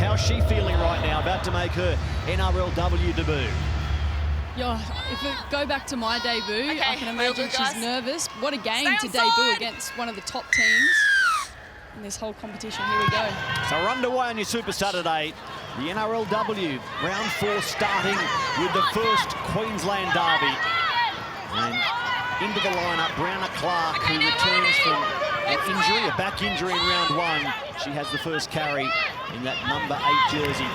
How's she feeling right now, about to make her NRLW debut? Yeah, if we go back to my debut, I can imagine she's nervous. What a game to debut against one of the top teams in this whole competition. Here we go. So we're underway on your Super Saturday. The NRLW round 4 starting with the first Queensland derby. And into the lineup, Brianna Clark, who returns from an injury, a back injury in round 1. She has the first carry in that number 8 jersey.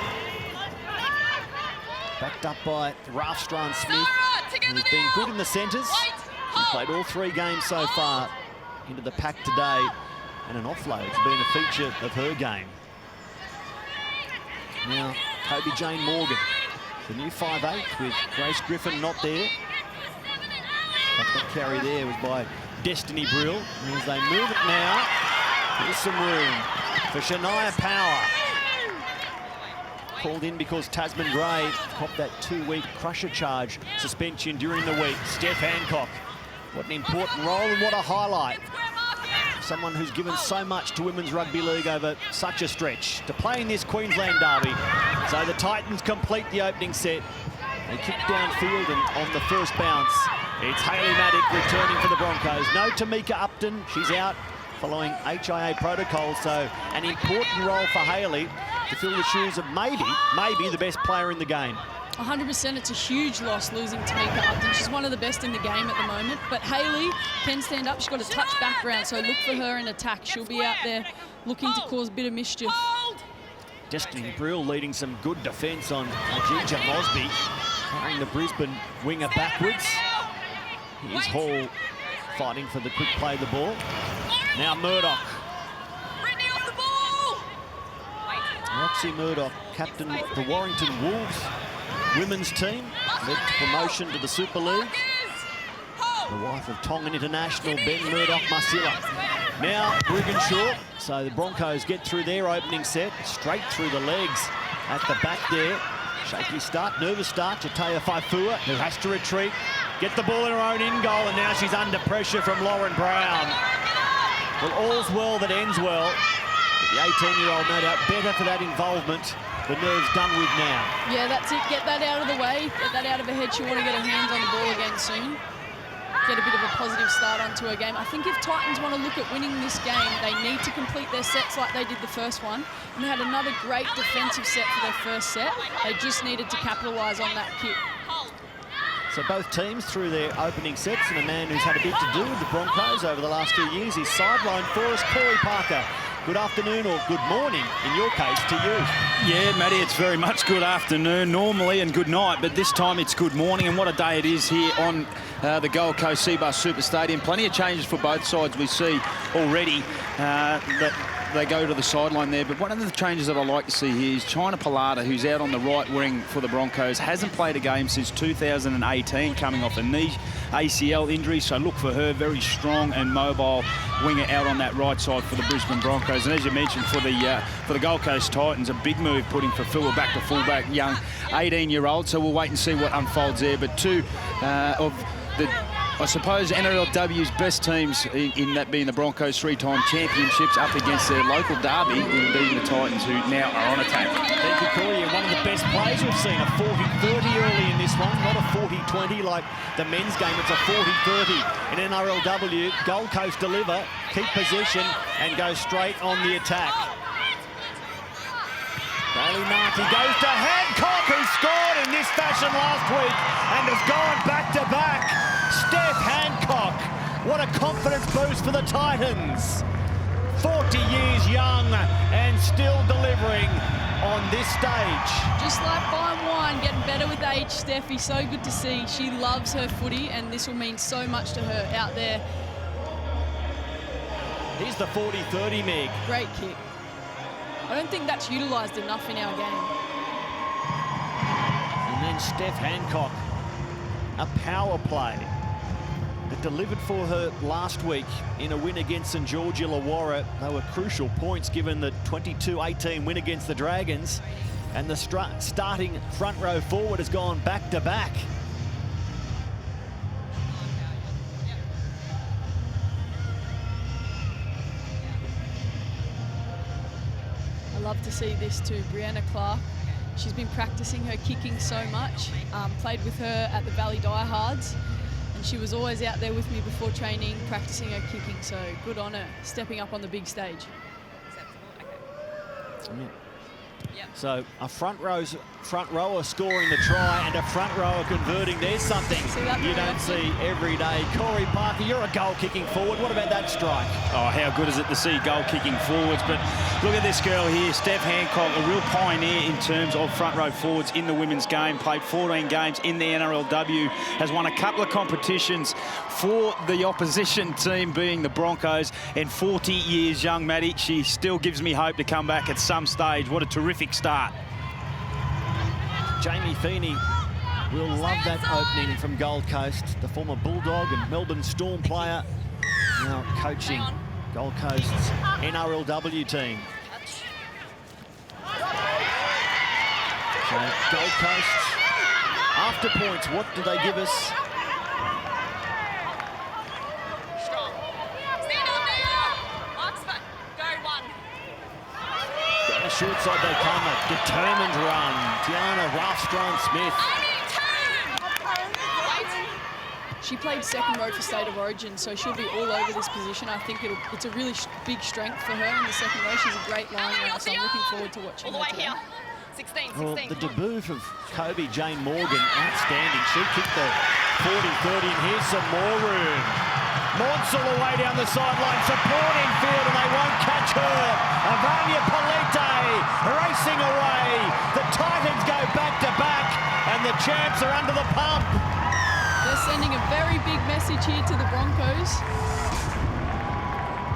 Backed up by Ralph Strand-Smith, who's been good in the centres. She's played all 3 games so far into the pack today, and an offload's been a feature of her game. Now, Toby Jane Morgan, the new 5'8", with Grace Griffin not there. But that carry there was by Destiny Brill. And as they move it now, there's some room for Shania Power. Called in because Tasman Gray copped that 2-week crusher charge suspension during the week. Steph Hancock, what an important role and what a highlight. Someone who's given so much to Women's Rugby League over such a stretch to play in this Queensland derby. So the Titans complete the opening set. They kick downfield, and on the first bounce, it's Hayley Maddock returning for the Broncos. No Tamika Upton, she's out following HIA protocol, so an important role for Hayley to fill the shoes of maybe the best player in the game. 100%, it's a huge loss losing Tamika Upton. She's one of the best in the game at the moment. But Hayley can stand up. She's got a touch background, so look for her in attack. She'll be out there looking to cause a bit of mischief. Destiny Brill leading some good defence on Ajija Mosby, carrying the Brisbane winger backwards. Here's Hall fighting for the quick play of the ball. Now Murdoch. Roxy Murdoch, captain of the Warrington Wolves women's team, led to promotion to the Super League. The wife of Tongan international Ben Murdoch-Masila. Now Brigginshaw, so the Broncos get through their opening set, straight through the legs at the back there. Shaky start, nervous start to Taya Faifua, who has to retreat, get the ball in her own in goal, and now she's under pressure from Lauren Brown. Well, all's well that ends well. But the 18-year-old, no doubt, better for that involvement. The nerve's done with now. Yeah, that's it. Get that out of the way. Get that out of her head. She'll want to get her hands on the ball again soon. Get a bit of a positive start onto her game. I think if Titans want to look at winning this game, they need to complete their sets like they did the first one. And they had another great defensive set for their first set. They just needed to capitalise on that kick. So both teams through their opening sets, and a man who's had a bit to do with the Broncos over the last few years is sidelined for us, Corey Parker. Good afternoon, or good morning, in your case, to you. Yeah, Matty, it's very much good afternoon normally and good night, but this time it's good morning, and what a day it is here on the Gold Coast Seabus Super Stadium. Plenty of changes for both sides we see already that they go to the sideline there, but one of the changes that I like to see here is China Palata, who's out on the right wing for the Broncos, hasn't played a game since 2018, coming off a knee ACL injury, so look for her, very strong and mobile winger out on that right side for the Brisbane Broncos. And as you mentioned, for the Gold Coast Titans, a big move putting Fafua back to fullback, young 18-year-old, so we'll wait and see what unfolds there. But two of the, I suppose, NRLW's best teams, in that being the Broncos' 3-time championships, up against their local derby, in being the Titans, who now are on attack. Thank you, Corey. And one of the best plays we've seen, a 40-30 early in this one, not a 40-20 like the men's game. It's a 40-30 in NRLW. Gold Coast deliver, keep possession, and go straight on the attack. Bailey Markey goes to Hancock, who scored in this fashion last week and has gone back-to-back. Steph Hancock, what a confidence boost for the Titans. 40 years young and still delivering on this stage. Just like fine wine, getting better with age, Steffi. So good to see. She loves her footy, and this will mean so much to her out there. Here's the 40-30, Meg. Great kick. I don't think that's utilised enough in our game. And then Steph Hancock, a power play that delivered for her last week in a win against St George Illawarra. They were crucial points given the 22-18 win against the Dragons. And the starting front row forward has gone back-to-back. I love to see this too. Brianna Clark, she's been practicing her kicking so much. Played with her at the Valley Diehards, and she was always out there with me before training, practicing her kicking. So good on her, stepping up on the big stage. Yeah. So a front rower scoring the try and a front rower converting. There's something you don't see every day. Corey Parker, you're a goal-kicking forward. What about that strike? Oh, how good is it to see goal-kicking forwards? But look at this girl here, Steph Hancock, a real pioneer in terms of front row forwards in the women's game. Played 14 games in the NRLW, has won a couple of competitions for the opposition team, being the Broncos, and 40 years young, Maddie. She still gives me hope to come back at some stage. What a terrific start. Jamie Feeney will love that opening from Gold Coast. The former Bulldog and Melbourne Storm player, now coaching Gold Coast's NRLW team. So Gold Coast, after points, what do they give us? Short side they come, a determined run. Tiana Ralph-Strong-Smith. She played second row for State of Origin, so she'll be all over this position. I think it's a really big strength for her in the second row. She's a great line runner, so I'm looking forward to watching her today. 16. Well, the debut of Kobe Jane Morgan, outstanding. She kicked the 40-30, and here's some more room. Monsell away down the sideline, supporting field, and they won't catch her. Avania Polite racing away. The Titans go back-to-back, and the champs are under the pump. They're sending a very big message here to the Broncos.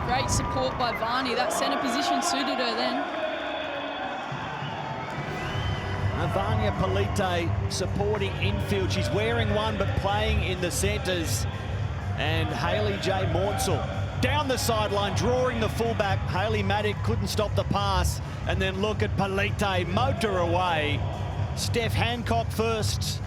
Great support by Varney. That centre position suited her then. Avania Polite supporting infield. She's wearing one, but playing in the centres. And Hayley J. Monsell down the sideline, drawing the fullback. Hayley Maddock couldn't stop the pass. And then look at Polite, motor away. Steph Hancock first,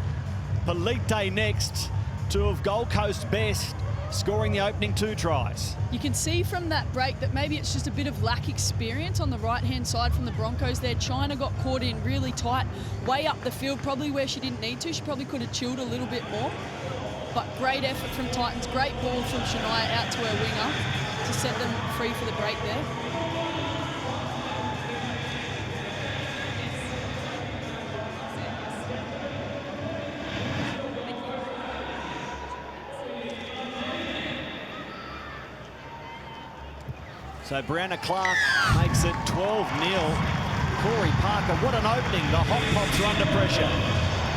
Polite next. Two of Gold Coast's best, scoring the opening 2 tries. You can see from that break that maybe it's just a bit of lack experience on the right-hand side from the Broncos there. China got caught in really tight, way up the field, probably where she didn't need to. She probably could have chilled a little bit more. But great effort from Titans, great ball from Shania out to her winger to set them free for the break there. So Brianna Clark makes it 12-0. Corey Parker, what an opening. The Hot Pops are under pressure.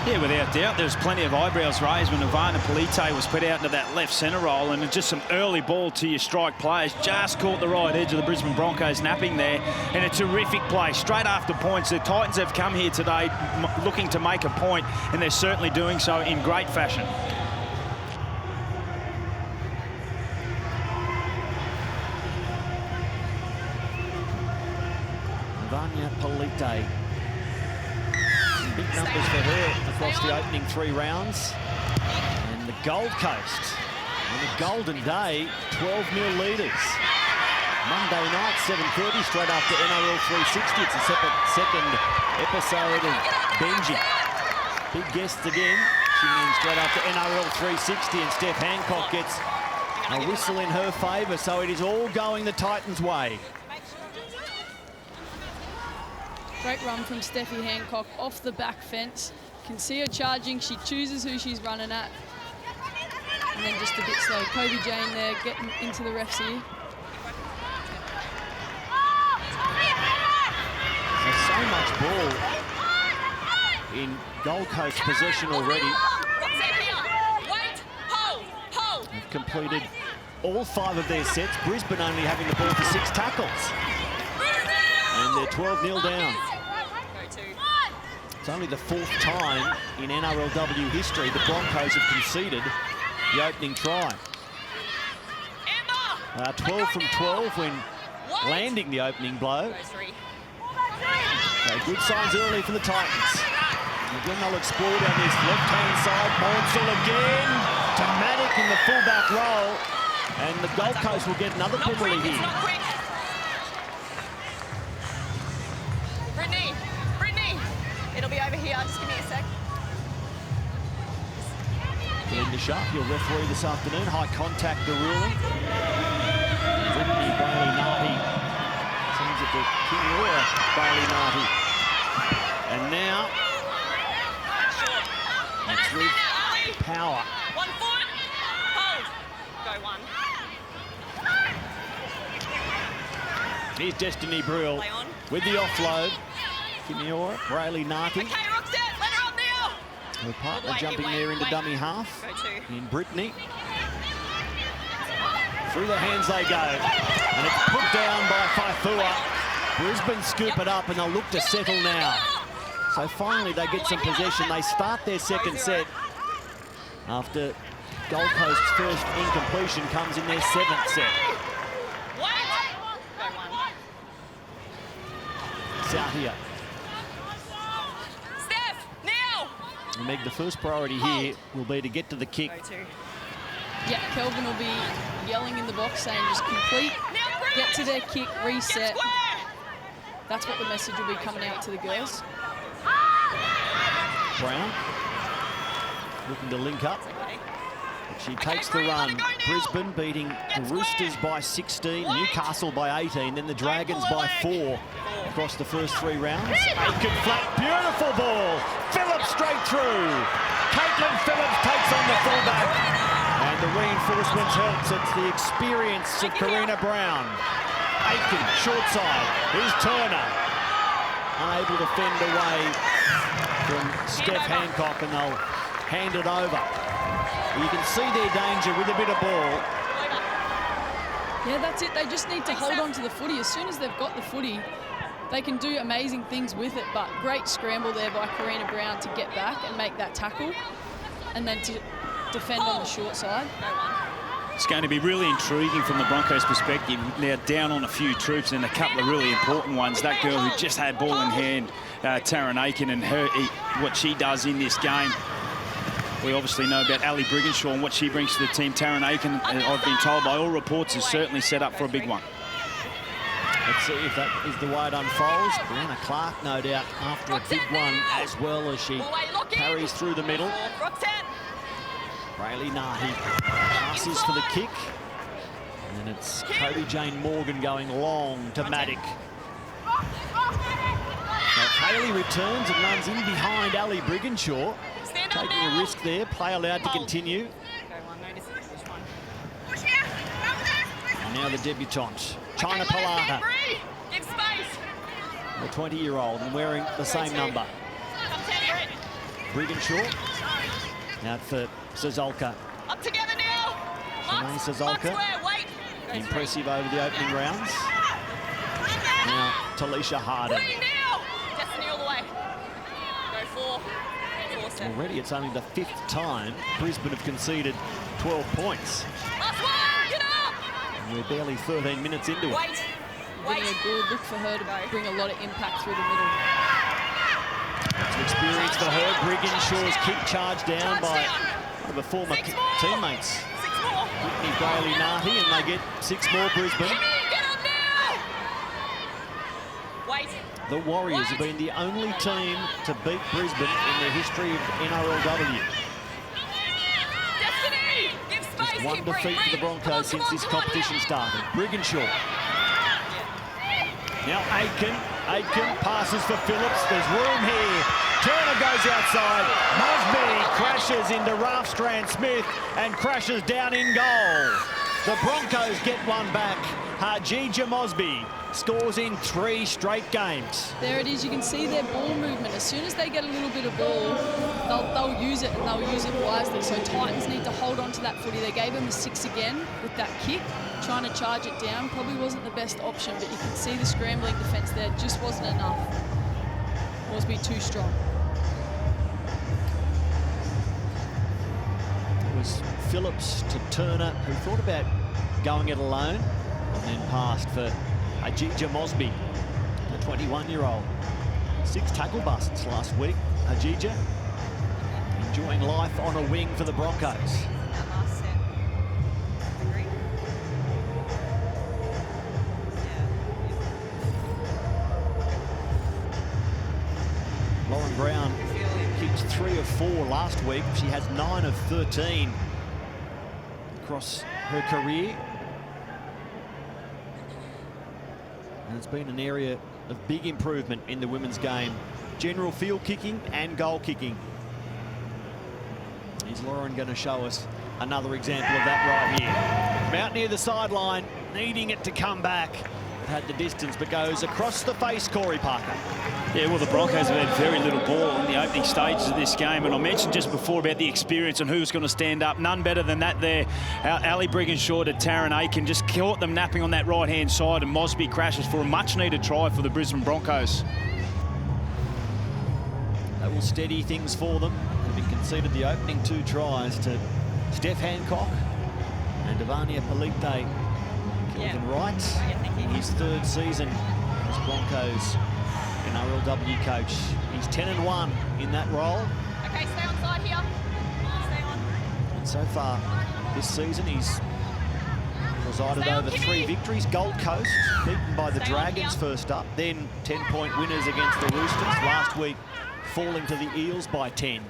Yeah, without doubt, there's plenty of eyebrows raised when Avania Polite was put out into that left centre role, and just some early ball to your strike players. Just caught the right edge of the Brisbane Broncos napping there, and a terrific play. Straight after points, the Titans have come here today looking to make a point, and they're certainly doing so in great fashion. Avania Polite. Big numbers for her across the opening 3 rounds. And the Gold Coast, on a golden day, 12-0 leaders. Monday night, 7:30, straight after NRL 360. It's a second episode of Benji. Big guests again, tuning in straight after NRL 360, and Steph Hancock gets a whistle in her favour, so it is all going the Titans' way. Great run from Steffi Hancock off the back fence. Can see her charging. She chooses who she's running at. And then just a bit slow. Kobe Jane there getting into the ref's ear. There's so much ball in Gold Coast possession already. They've completed all 5 of their sets. Brisbane only having the ball for 6 tackles. And they're 12-0 down. It's only the 4th time in NRLW history the Broncos have conceded the opening try. 12 from 12 when landing the opening blow. Okay, good signs early for the Titans. Again, they'll explore down this left-hand side. Monsell again to Maddock in the fullback role. And the Gold Coast will get another penalty here. Andy Sharp, your referee this afternoon. High contact, the ruling. Brittany Bailey-Nahi sends it to Kimiora Bailey-Nahi. And now, it's with power. 1 foot, hold, go 1. Here's Destiny Brill with the offload. Kimiora Bailey-Nahi. Okay, Roxette, let her on now. Her partner jumping there into dummy half. Go 2. In Brittany. Through the hands they go. And it's put down by Faifua. Brisbane scoop it up and they'll look to settle now. So finally they get some possession. They start their second set after Gold Coast's first incompletion comes in their 7th set. Southia. Steph, now. And Meg, the first priority here will be to get to the kick. Yeah, Kelvin will be yelling in the box saying just complete, get to their kick, reset. That's what the message will be coming out to the girls. Brown looking to link up. But she takes the run. Brisbane beating the Roosters by 16, Newcastle by 18, then the Dragons by 4 across the first 3 rounds. Aiken flat, beautiful ball. Phillips straight through. Caitlin Phillips takes on the fullback. And the reinforcements helps. It's the experience of Karina Brown. Aiken, short side. Here's Turner. Unable to fend away from Steph Hancock, and they'll hand it over. You can see their danger with a bit of ball. Yeah, that's it. They just need to hold on to the footy. As soon as they've got the footy, they can do amazing things with it. But great scramble there by Karina Brown to get back and make that tackle, and then to defend on the short side. It's going to be really intriguing from the Broncos' perspective. They're down on a few troops and a couple of really important ones. That girl who just had ball in hand, Taryn Aiken, and what she does in this game. We obviously know about Ali Brigginshaw and what she brings to the team. Taryn Aiken, I've been told by all reports, is certainly set up for a big one. Let's see if that is the way it unfolds. Brianna Clark, no doubt, after a big one as well as she carries through the middle. Bailey-Nahi passes for the kick. And it's Cody Jane Morgan going long to Maddock. So Haley returns and runs in behind Ali Brigginshaw. Taking a risk there, play allowed to continue. And now the debutante, China Palata. The 20-year-old and wearing the same number. Brigginshaw. Out for Sazolka. Up together now. Shanae Sazolka. Impressive over the opening rounds. Now Talisha Harden. Destiny all the way. Go 4. Already it's only the 5th time Brisbane have conceded 12 points. Last one, get up! And we're barely 13 minutes into it. Getting a good look for her to bring a lot of impact through the middle. It's an experience for her. Brigginshaw's kick charged down by one of her former teammates, Whitney Bailey-Nahi, and they get 6 more Brisbane. Get up now! Wait. The Warriors have been the only team to beat Brisbane in the history of NRLW. Destiny! Give space. Just one defeat for the Broncos since this competition started. Brigginshaw. Now Aiken passes for Phillips. There's room here. Turner goes outside. Mosby crashes into Ralph Smith and crashes down in goal. The Broncos get one back. Hajija Mosby scores in 3 straight games. There it is. You can see their ball movement. As soon as they get a little bit of ball, they'll use it, and they'll use it wisely. So Titans need to hold on to that footy. They gave him a 6 again with that kick, trying to charge it down. Probably wasn't the best option, but you can see the scrambling defence there just wasn't enough. Mosby too strong. It was Phillips to Turner, who thought about going it alone, and then passed for Hajija Mosby, the 21-year-old. 6 tackle busts last week. Hajija enjoying life on a wing for the Broncos. That last set. Agree? Lauren Brown kick It's 3 of 4 last week. She has 9 of 13 across her career. And it's been an area of big improvement in the women's game. General field kicking and goal kicking. Is Lauren going to show us another example of that right here? From out near the sideline, needing it to come back. Had the distance, but goes across the face, Corey Parker. Yeah, well, the Broncos have had very little ball in the opening stages of this game, and I mentioned just before about the experience and who's going to stand up. None better than that there. Ali Brigginshaw to Taryn Aiken just caught them napping on that right-hand side, and Mosby crashes for a much-needed try for the Brisbane Broncos. That will steady things for them. Having conceded the opening 2 tries to Steph Hancock and Devania Polite. Kelvin Wright in his 3rd season as Broncos NRLW coach. He's 10-1 in that role. Okay, stay on side here. Stay on. And so far this season, he's presided over 3 victories. Gold Coast beaten by the Dragons first up, then 10-point winners against the Roosters. Last week, falling to the Eels by 10.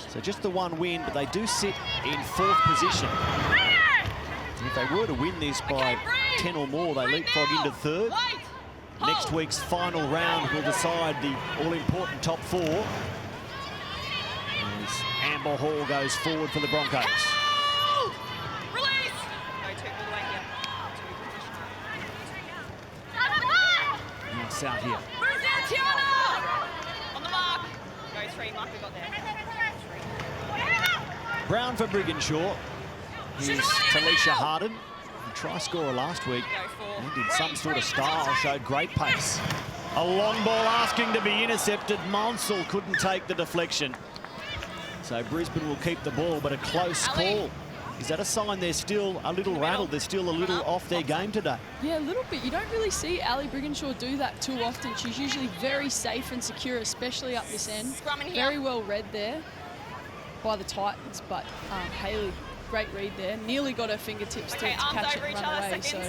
So just the 1 win, but they do sit in 4th position. If they were to win this by 10 or more, they leapfrog into 3rd. Next week's final round will decide the all-important top 4. As Amber Hall goes forward for the Broncos. Release! Go 2 all the way here. Now South here. Move down, Tiana! On the mark. Go 3, mark we got there. Brown for Brigginshaw. Here's Talisha Harden, a try scorer last week, and in some sort of style showed great pace. A long ball asking to be intercepted. Monsell couldn't take the deflection. So Brisbane will keep the ball, but a close call. Is that a sign they're still a little rattled? They're still a little off their game today? Yeah, a little bit. You don't really see Ali Brigginshaw do that too often. She's usually very safe and secure, especially up this end. Very well read there by the Titans, but Hayley, great read there. Nearly got her fingertips to catch it and run away. So,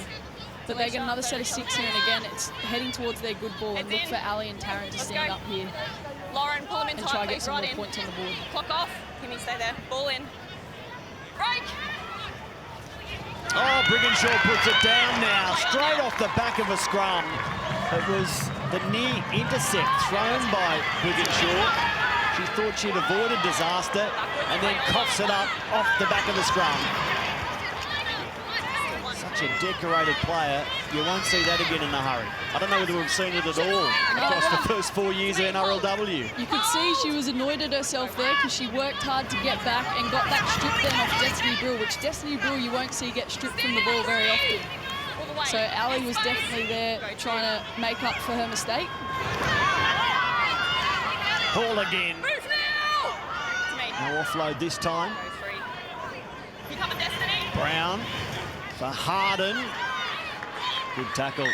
but they get another set of 6 here, and again, it's heading towards their good ball. And look for Ali and Taryn to stand up here. Lauren, pull them in and tight, try to get some right more in. points on the board. Clock off. Kimmy, stay there. Ball in. Break. Oh, Brigginshaw puts it down now, straight off the back of a scrum. It was the near intercept thrown by Brigginshaw. She thought she'd avoided disaster and then coughs it up off the back of the scrum. Such a decorated player. You won't see that again in a hurry. I don't know whether we've seen it at all across the first 4 years of NRLW. You could see she was annoyed at herself there because she worked hard to get back and got that strip then off Destiny Brill, which Destiny Brill you won't see get stripped from the ball very often. So Ali was definitely there trying to make up for her mistake. Hall again. Move now! No offload this time. Go 3. You coming, Destiny? Brown for Harden. Good tackle.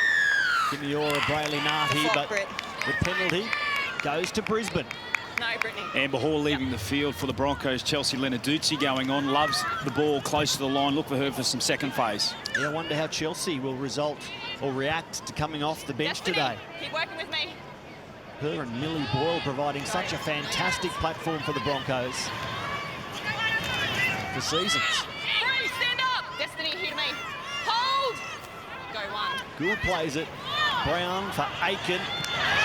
Kimiora Brayley-Narty, but the penalty goes to Brisbane. No, Brittany. Amber Hall leaving the field for the Broncos. Chelsea Lenarduzzi going on. Loves the ball close to the line. Look for her for some second phase. Yeah, I wonder how Chelsea will result or react to coming off the bench Destiny, today. keep working with me. Her and Millie Boyle providing such a fantastic platform for the Broncos for seasons. Bree, stand up. Destiny, here to me. Hold. Go 1. Gould plays it. Brown for Aiken.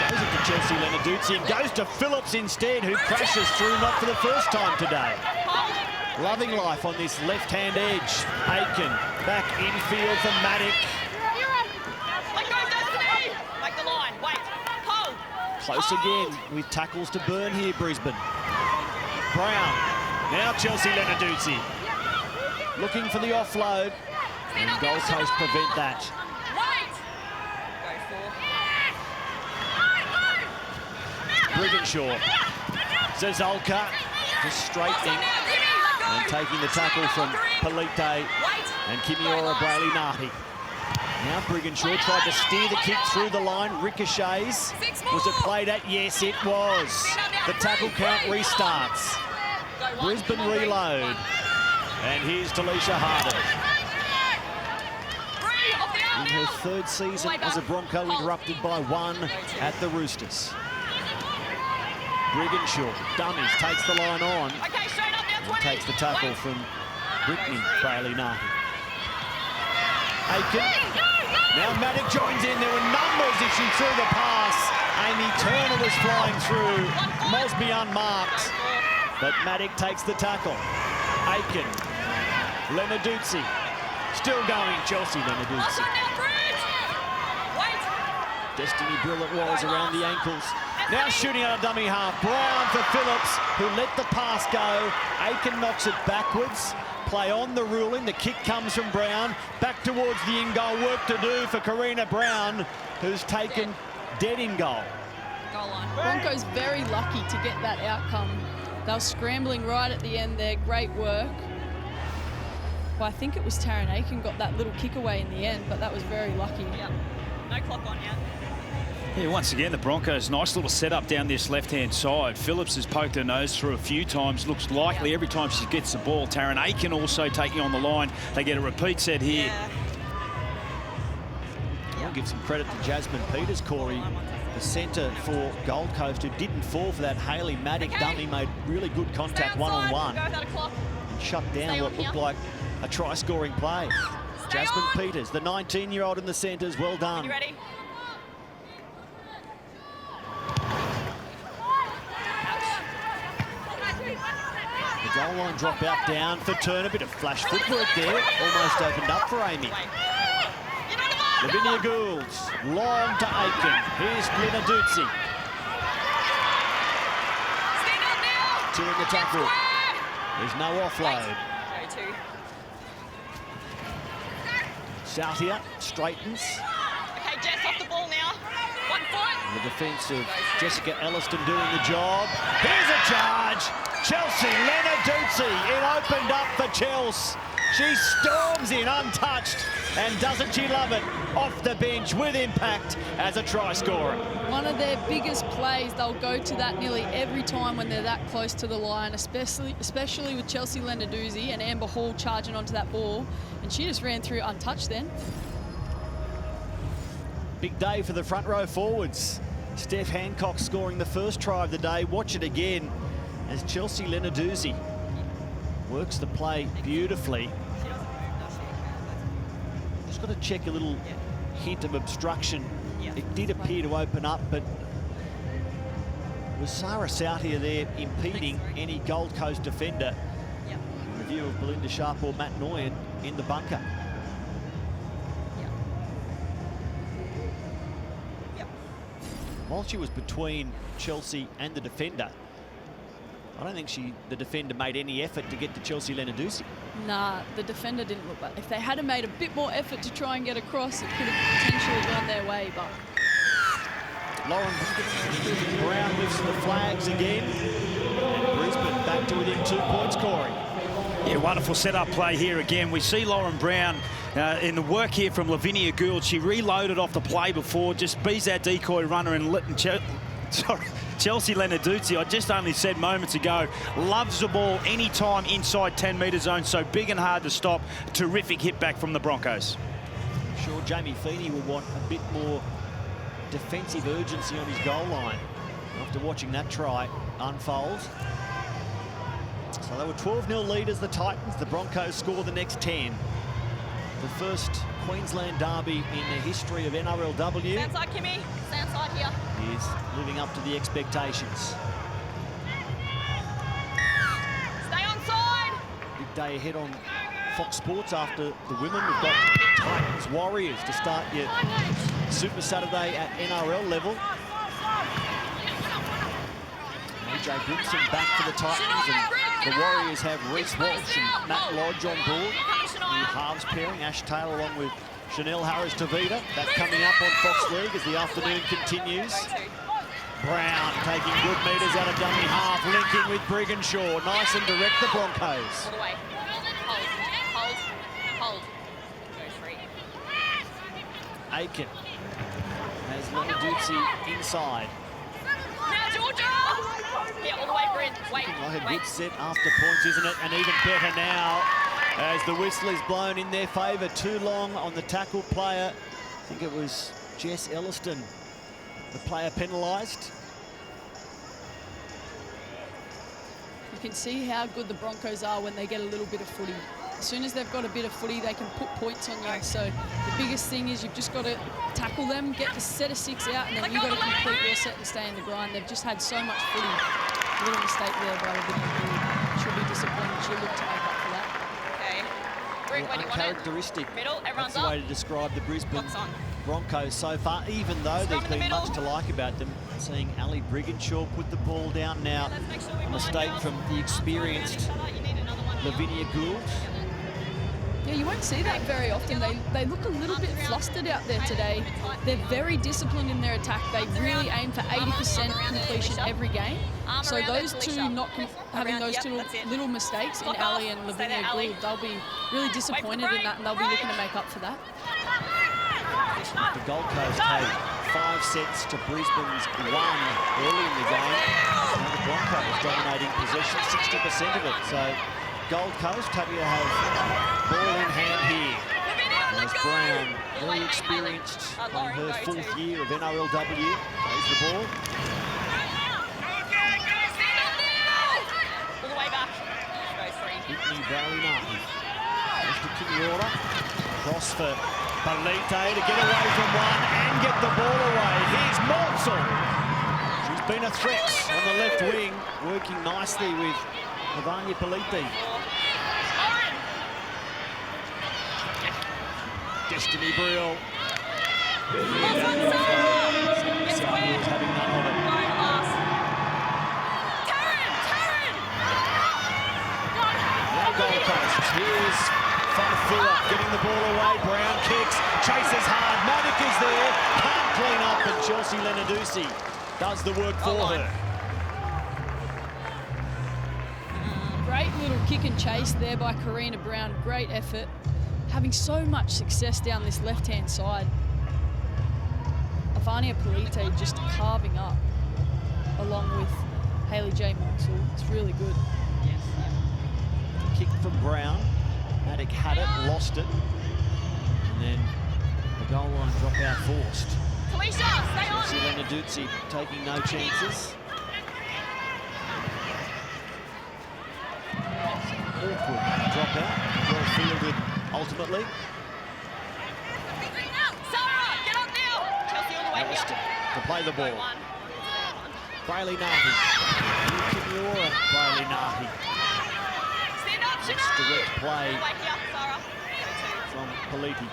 Shows it to Chelsea Lenarduzzi and goes to Phillips instead, who crashes through not for the first time today. Hold. Loving life on this left-hand edge. Aiken back infield for Maddock. Let go, Destiny. Like the line. Wait. Hold. Close again with tackles to burn here, Brisbane. Brown. Now Chelsea Lenarduzzi. Looking for the offload. And Gold Coast prevent that. Wait. Go 4. Brigginshaw. Zazolka just straightening and taking the tackle from Polite and Kimiora Brayley-Narty. Now Brigginshaw tried to steer the kick through the line, ricochets. Was it played at? Yes, it was. The tackle count restarts. Brisbane reload. And here's Talisha Harden. In her 3rd season as a Bronco, interrupted by 1 at the Roosters. Brigginshaw. Dummies, takes the line on. Okay, straight up now, 20. And takes the tackle from Brittany Fraley-Nati. Aiken. Now Maddock joins in. There were numbers if she threw the pass. Amy Turner was flying through. Mosby unmarked. But Maddock takes the tackle. Aiken. Lenarduzzi. Still going. Chelsea Lenarduzzi. Destiny Brill it was around the ankles. Now shooting out a dummy half. Brown for Phillips, who let the pass go. Aiken knocks it backwards. Play on the ruling. The kick comes from Brown. Back towards the in-goal. Work to do for Karina Brown, who's taken dead in goal. Goal line. Broncos very lucky to get that outcome. They were scrambling right at the end there. Great work. But I think it was Taryn Aiken got that little kick away in the end, but that was very lucky. Yep. No clock on yet. Yeah, once again, the Broncos, nice little setup down this left-hand side. Phillips has poked her nose through a few times. Looks likely every time she gets the ball. Taryn Aiken also taking on the line. They get a repeat set here. I'll give some credit to Jasmine Peters, Corey, the centre for Gold Coast, who didn't fall for that. Hayley Maddock dummy made really good contact one-on-one and shut down what looked like a try-scoring play. Jasmine Peters, the 19-year-old in the centres, well done. You ready? The goal line drop out down for Turner. A bit of flash footwork there. Almost opened up for Amy. Lavinia Goulds, long to Aiken. Here's Lenarduzzi. Two in the tackle. There's no offload. Southia straightens. Okay, Jess off the ball now. 1 foot. The defence of Jessica Elliston doing the job. Here's a charge. Chelsea Lenarduzzi. It opened up for Chelsea. She storms in untouched, and doesn't she love it? Off the bench with impact as a try scorer. One of their biggest plays, they'll go to that nearly every time when they're that close to the line, especially with Chelsea Lenarduzzi and Amber Hall charging onto that ball. And she just ran through untouched then. Big day for the front row forwards. Steph Hancock scoring the first try of the day. Watch it again as Chelsea Lenarduzzi works the play beautifully. Just got to check a little hint of obstruction. It did appear to open up, but was Sarah Southia there impeding any Gold Coast defender? Review of Belinda Sharp or Matt Noyen in the bunker. While she was between Chelsea and the defender, I don't think the defender made any effort to get to Chelsea Lenarduzzi. Nah, the defender didn't look back. If they had made a bit more effort to try and get across, it could have potentially gone their way, but... Lauren Brown lifts the flags again. And Brisbane back to within 2 points, Corey. Yeah, wonderful setup play here again. We see Lauren Brown in the work here from Lavinia Gould. She reloaded off the play before, just beats that decoy runner and Chelsea Lenarduzzi, I just only said moments ago, loves the ball anytime inside 10-metre zone, so big and hard to stop. Terrific hit back from the Broncos. I'm sure Jamie Feeney will want a bit more defensive urgency on his goal line after watching that try unfold. So they were 12-0 leaders, the Titans. The Broncos score the next 10. The first Queensland derby in the history of NRLW. Stand side, Kimmy. Stand side here. Is living up to the expectations. Stay on side. Big day ahead on Fox Sports after the women. We've got Titans Warriors to start your Super Saturday at NRL level. AJ Brimson back for the Titans, and the Warriors have Reece Walsh and Matt Lodge on board. New halves pairing, Ash Taylor along with Chanel Harris-Tavita. That coming up on Fox League as the afternoon continues. Brown taking good metres out of dummy half, linking with Brigginshaw. Nice and direct, the Broncos. All the way. Hold. Go free. Aiken has Lenarduzzi inside. Now, Georgia! Yeah, all the way, Brent. Wait, Like a good set after points, isn't it? And even better now as the whistle is blown in their favour. Too long on the tackle player. I think it was Jess Elliston, the player penalised. can see how good the Broncos are when they get a little bit of footy. As soon as they've got a bit of footy, they can put points on you. So the biggest thing is you've just got to tackle them, get the set of 6 out, and then you've got to complete your set and stay in the grind. They've just had so much footy. A little mistake there by the She'll be disappointed. She'll look to make up for that. Okay. Greg, when you want it. Uncharacteristic. Middle, everyone's That's the way up. to describe the Brisbane Clock's on. Broncos so far, even though Strong there's in the been much middle. to like about them. Seeing Ali Brigginshaw put the ball down now. Let's make sure we A mind mistake girls. from the experienced You need another one. Lavinia Gould. Yeah, you won't see that very often. They look a little bit flustered out there today. They're very disciplined in their attack. They really aim for 80% completion every game. So those two not having those two little mistakes in Ali and Lavinia Gould, they'll be really disappointed in that, and they'll be looking to make up for that. The Gold Coast had 5 sets to Brisbane's 1 early in the game. Now the Broncos dominating possession, 60% of it. So Gold Coast happy to have ball in hand here. There's Brown, very experienced, playing her 4th year of NRLW. Plays the ball. All the way back. Go free. Whitney Barry-Martin. Goes to Kinyorta. Cross for Balite to get away from one and get the ball away. Here's Maltzel. She's been a threat on the left wing, working nicely with Lavanya Paliti. Destiny Brill. Southwell's having none of it. Now Gold Coast. Here's Fanafua getting the ball away. Brown kicks, chases hard. Maddock is there, can't clean up, and Chelsea Lenadusi does the work for her. Great little kick and chase there by Karina Brown. Great effort. Having so much success down this left-hand side. Avania Polite just carving up along with Hayley J. Monsell. It's really good. Kick from Brown. Maddock had it, lost it. And then the goal line dropout forced. Felicia, stay on. Chelsea Lenadusi taking no chances. Awkward dropout. Well fielded ultimately. Sarah, get up now. Chelsea all the way Allister here. to play the ball. Go on. Brayley Nahi. Kinyorta. Brayley Nahi. Stand up, Next Shanae. direct play All the way here, Sarah. Go from Paliti.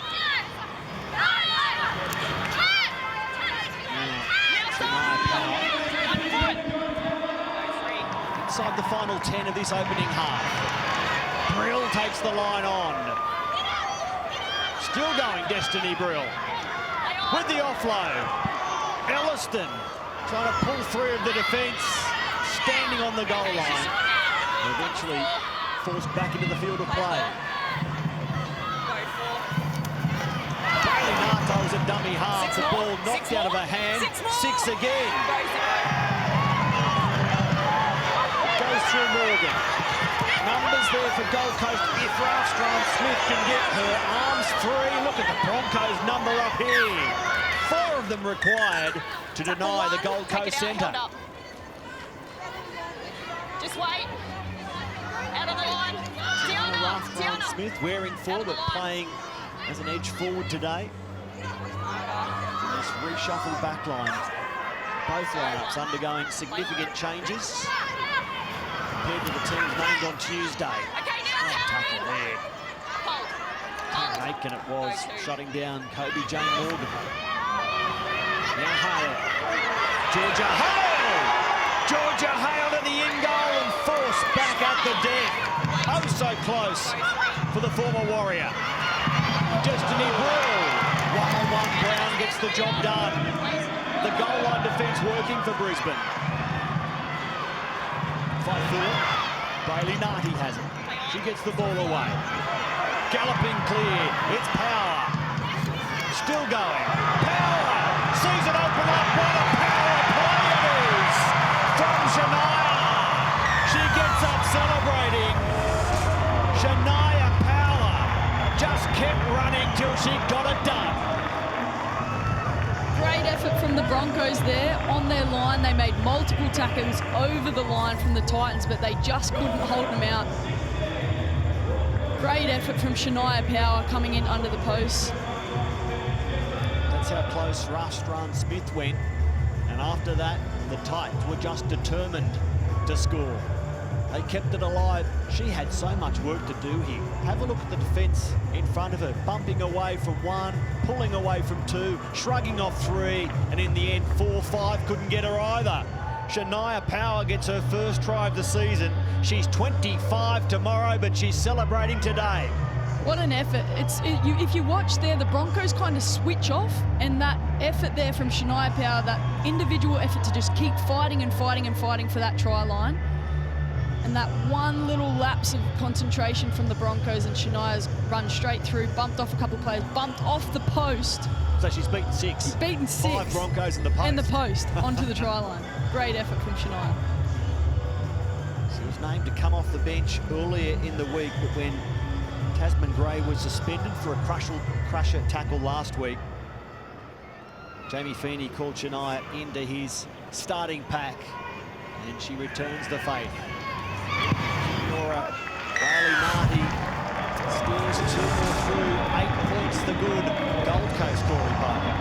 Now, Shania Power inside the final 10 of this opening half. Brill takes the line on. Still going, Destiny Brill. With the offload. Elliston trying to pull through of the defence, standing on the goal line. Eventually forced back into the field of play. Bailey Narto's a dummy half. The ball knocked out of her hand. 6 again. Goes through Morgan. Numbers there for Gold Coast. If Ralph-Smith can get her arms free. Look at the Broncos number up here. 4 of them required to deny the Gold Coast centre. Just wait. Out of the line. Tiana. Smith wearing 4 but playing as an edge forward today. In this reshuffled back line. Both lineups undergoing significant changes compared to the teams named on Tuesday. Okay, Strong now tackle there. Hold. Aiken it was, shutting down Kobe Jane Morgan. Now Hale. Georgia Hale! Georgia Hale to the in goal and forced back at the deck. Oh, so close for the former Warrior. Destiny Brill. 1-on-1, Brown gets the job done. The goal line defence working for Brisbane. Fight forward. Brayley Nahi has it. She gets the ball away. Galloping clear. It's Power. Still going. Power sees it open up. What a power play it is from Shania. She gets up celebrating. Shania Power just kept running till she got it done. Great effort from the Broncos there on their line. They made multiple tackles over the line from the Titans, but they just couldn't hold them out. Great effort from Shania Power coming in under the post. That's how close Rastran Smith went. And after that, the Titans were just determined to score. They kept it alive. She had so much work to do here. Have a look at the defence in front of her. Bumping away from one, pulling away from two, shrugging off three, and in the end, 4-5 couldn't get her either. Shania Power gets her first try of the season. She's 25 tomorrow, but she's celebrating today. What an effort. If you watch there, the Broncos kind of switch off, and that effort there from Shania Power, that individual effort to just keep fighting and fighting and fighting for that try line. And that one little lapse of concentration from the Broncos, and Shania's run straight through, bumped off a couple of players, bumped off the post. So she's beaten six. She's beaten six. 5 Broncos in the post. And the post onto the try line. Great effort from Shania. She was named to come off the bench earlier in the week, but when Tasman Gray was suspended for a crusher tackle last week, Jamie Feeney called Shania into his starting pack, and she returns the faith. Nora Riley-Marty steers 2 more through, 8 points the good. Gold Coast, Corey Parker.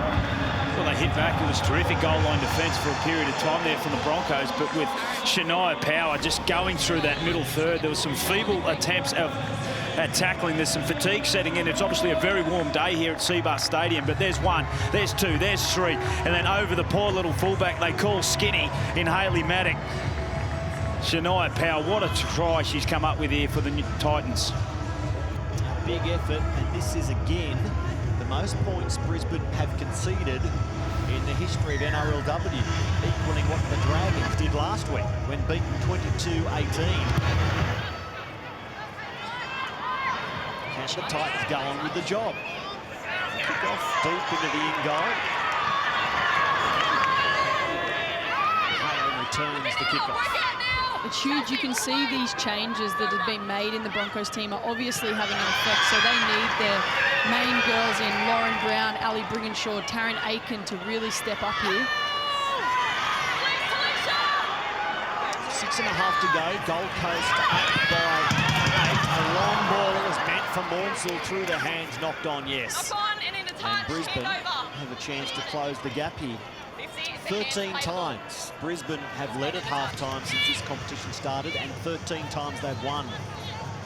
Well, they hit back. It was terrific goal line defence for a period of time there from the Broncos, but with Shania Power just going through that middle third, there was some feeble attempts at tackling. There's some fatigue setting in. It's obviously a very warm day here at Seabus Stadium, but there's 1, there's 2, there's 3, and then over the poor little fullback they call Skinny in Hayley Maddock. Shania Power, what a try she's come up with here for the Titans. A big effort, and this is again the most points Brisbane have conceded in the history of NRLW, equaling what the Dragons did last week when beaten 22-18. Can the Titans go on with the job? Kick off deep into the in goal. Hale returns the kickoff. It's huge. You can see these changes that have been made in the Broncos team are obviously having an effect. So they need their main girls in Lauren Brown, Ali Brigginshaw, Taryn Aiken to really step up here. 6.5 to go. Gold Coast up by 8. A long ball that was meant for Mornsell through the hands, knocked on, yes. And Brisbane have a chance to close the gap here. 13 times Brisbane have led at half-time since this competition started, and 13 times they've won.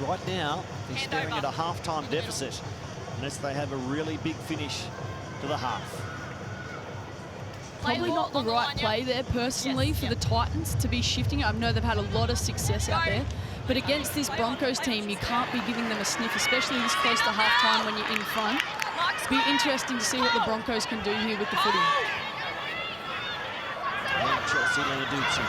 Right now, they're staring at a half-time deficit unless they have a really big finish to the half. Probably not the right play there, personally, for the Titans to be shifting. I know they've had a lot of success out there, but against this Broncos team, you can't be giving them a sniff, especially this close to half-time when you're in front. It'll be interesting to see what the Broncos can do here with the footy. Chelsea Leonarduzzi.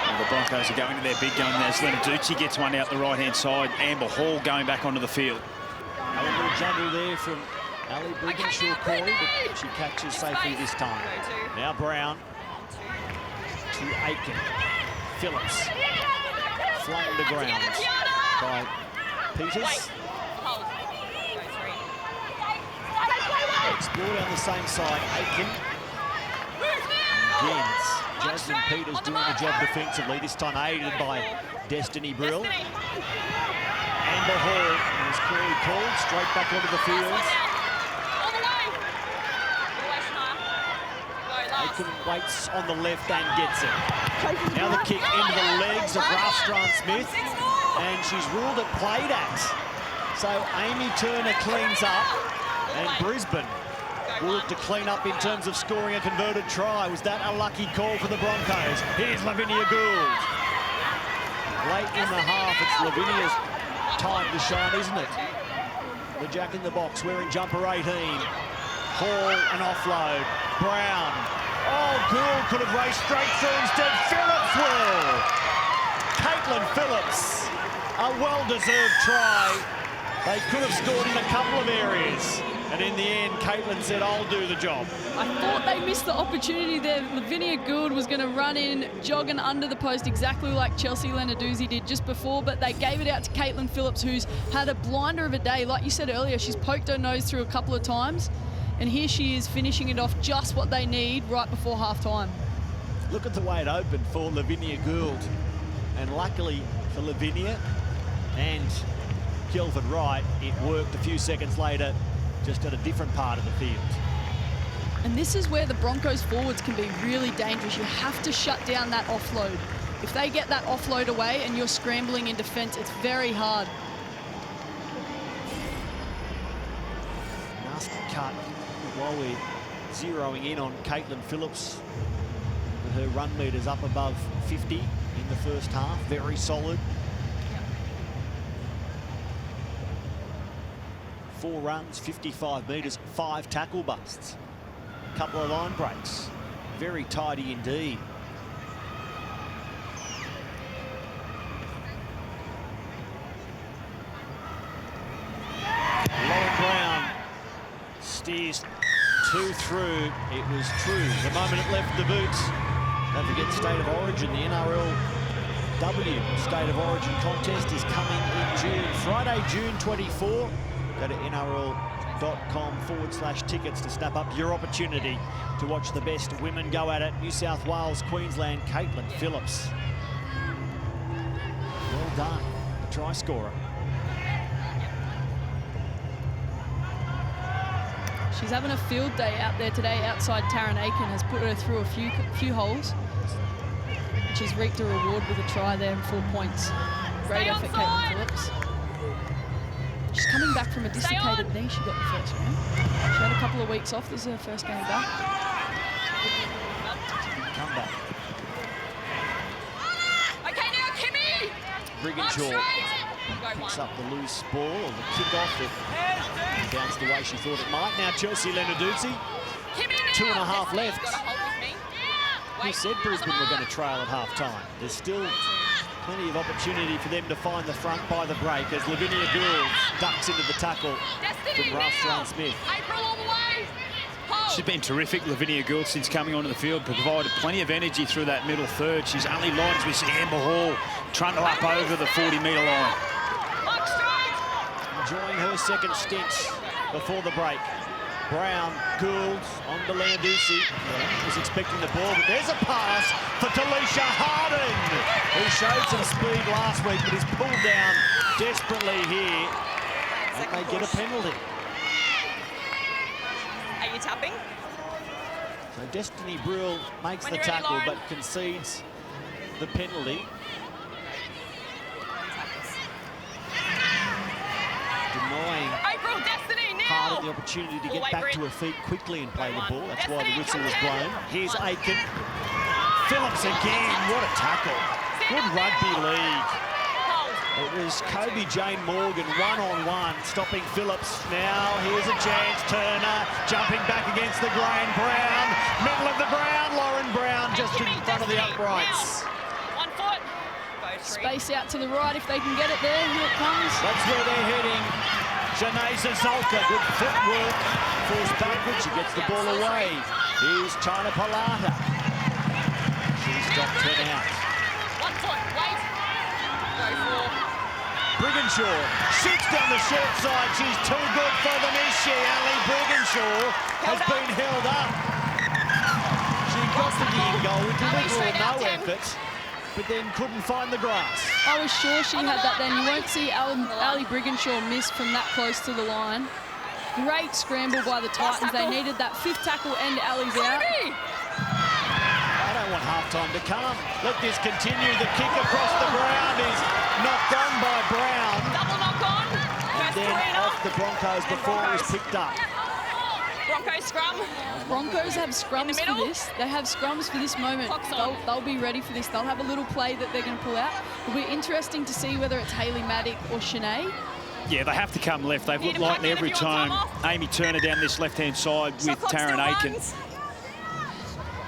Well, the Broncos are going to their big gun as Leonarduzzi gets one out the right-hand side. Amber Hall going back onto the field. A little juggle there from Ali Brigginshaw, Corey, but she catches safely this time. Now Brown to Aiken. Phillips flung to ground by Peters. Explore down the same side. Aiken. Jasmine Peters doing the job defensively, this time aided by Destiny Brill. Amber Hall is clearly called straight back onto the field. Aiken waits on the left and gets it. Now the kick into the legs of Rastran Smith, and she's ruled it played at. So Amy Turner cleans up, and Brisbane will look to clean up in terms of scoring a converted try. Was that a lucky call for the Broncos? Here's Lavinia Gould. Late in the half, it's Lavinia's time to shine, isn't it? The Jack in the Box wearing jumper 18. Hall, an offload. Brown. Oh, Gould could have raced straight through. Instead, Phillips will. Caitlin Phillips, a well-deserved try. They could have scored in a couple of areas. And in the end, Caitlin said, I'll do the job. I thought they missed the opportunity there. Lavinia Gould was going to run in, jogging under the post, exactly like Chelsea Leonarduzzi did just before, but they gave it out to Caitlin Phillips, who's had a blinder of a day. Like you said earlier, she's poked her nose through a couple of times, And here she is finishing it off just what they need right before half-time. Look at the way it opened for Lavinia Gould. And luckily for Lavinia and Kelvin Wright, it worked a few seconds later, just at a different part of the field. And this is where the Broncos forwards can be really dangerous. You have to shut down that offload. If they get that offload away and you're scrambling in defence, it's very hard. Nasty cut while we're zeroing in on Caitlin Phillips. Her run meters up above 50 in the first half, very solid. 4 runs, 55 metres, 5 tackle busts. Couple of line breaks. Very tidy indeed. Lauren Brown steers 2 through. It was true the moment it left the boots. Don't forget State of Origin, the NRLW State of Origin contest is coming in June. Friday, June 24. Go to NRL.com/tickets to snap up your opportunity to watch the best women go at it. New South Wales, Queensland, Caitlin Phillips. Well done, the try scorer. She's having a field day out there today outside. Taryn Aiken has put her through a few holes. She's reaped a reward with a try there and 4 points. Great effort, Caitlin Phillips. She's coming back from a dislocated knee she got the first round. She had a couple of weeks off. This is her first game back. Come back. Okay, now Kimmy! Brigginshaw picks up the loose ball, or the kick-off that bounced the way she thought it might. Now Chelsea Lenarduzzi, 2.5 left. We said Brisbane were going to trail at half-time. There's still plenty of opportunity for them to find the front by the break as Lavinia Gould ducks into the tackle from Ralph Strand-Smith. April all the way. She's been terrific, Lavinia Gould, since coming onto the field. Provided plenty of energy through that middle third. She's only lines we see Amber Hall trundle up over the 40-metre line. Enjoying her second stint before the break. Brown, Gould, on to Lenarduzzi. Was expecting the ball, but there's a pass for Delisha Harden, who showed some speed last week, but is pulled down desperately here. And they get a penalty. Are you tapping? So Destiny Brill makes the tackle, but concedes the penalty. Denying April, Destiny now! Harden the opportunity to get back to her feet quickly and play the ball. That's why the whistle was blown. Here's Aiken. Phillips again, what a tackle. Good rugby league. It was Kobe Jane Morgan, one-on-one, stopping Phillips. Now here's a chance, Turner jumping back against the grain. Brown, middle of the ground, Lauren Brown just in front of the uprights. 1 foot. Space out to the right if they can get it there. Here it comes. That's where they're heading. Janae Zolka, good footwork. Falls backwards, she gets the ball away. Here's China Palata. She's dropped 10 out. 1 foot, wait. Go for. Brigginshaw sits down the short side. She's too good for them, is she? Ali Brigginshaw has been held up. She got to the in goal with little or no effort, but then couldn't find the grass. I was sure she had that then. You won't see Ali Brigginshaw miss from that close to the line. Great scramble by the Titans. They needed that 5th tackle and Ali's out. I don't want half-time to come. Let this continue. The kick across the ground is knocked on by Brown. Double knock on. And then off the Broncos before it was picked up. Broncos scrum. Broncos have scrums for this. They have scrums for this moment. They'll be ready for this. They'll have a little play that they're going to pull out. It'll be interesting to see whether it's Hayley Maddock or Shanae. Yeah, they have to come left. They've looked lightly every time. Amy Turner down this left-hand side with Taryn Aiken.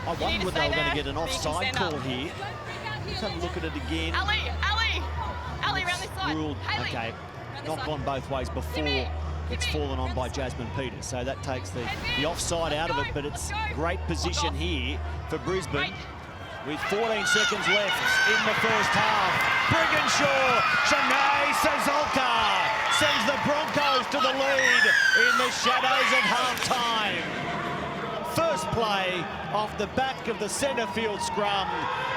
I wonder whether they were going to get an offside call here. Let's have a look at it again. Ali, around this side. Ruled, okay, not gone both ways before it's fallen on by Jasmine Peters. So that takes the offside out of it, but it's great position here for Brisbane. With 14 seconds left in the first half. Brigginshaw, Shanae Sazolka sends the Broncos to the lead in the shadows of half-time. First play off the back of the centre field scrum,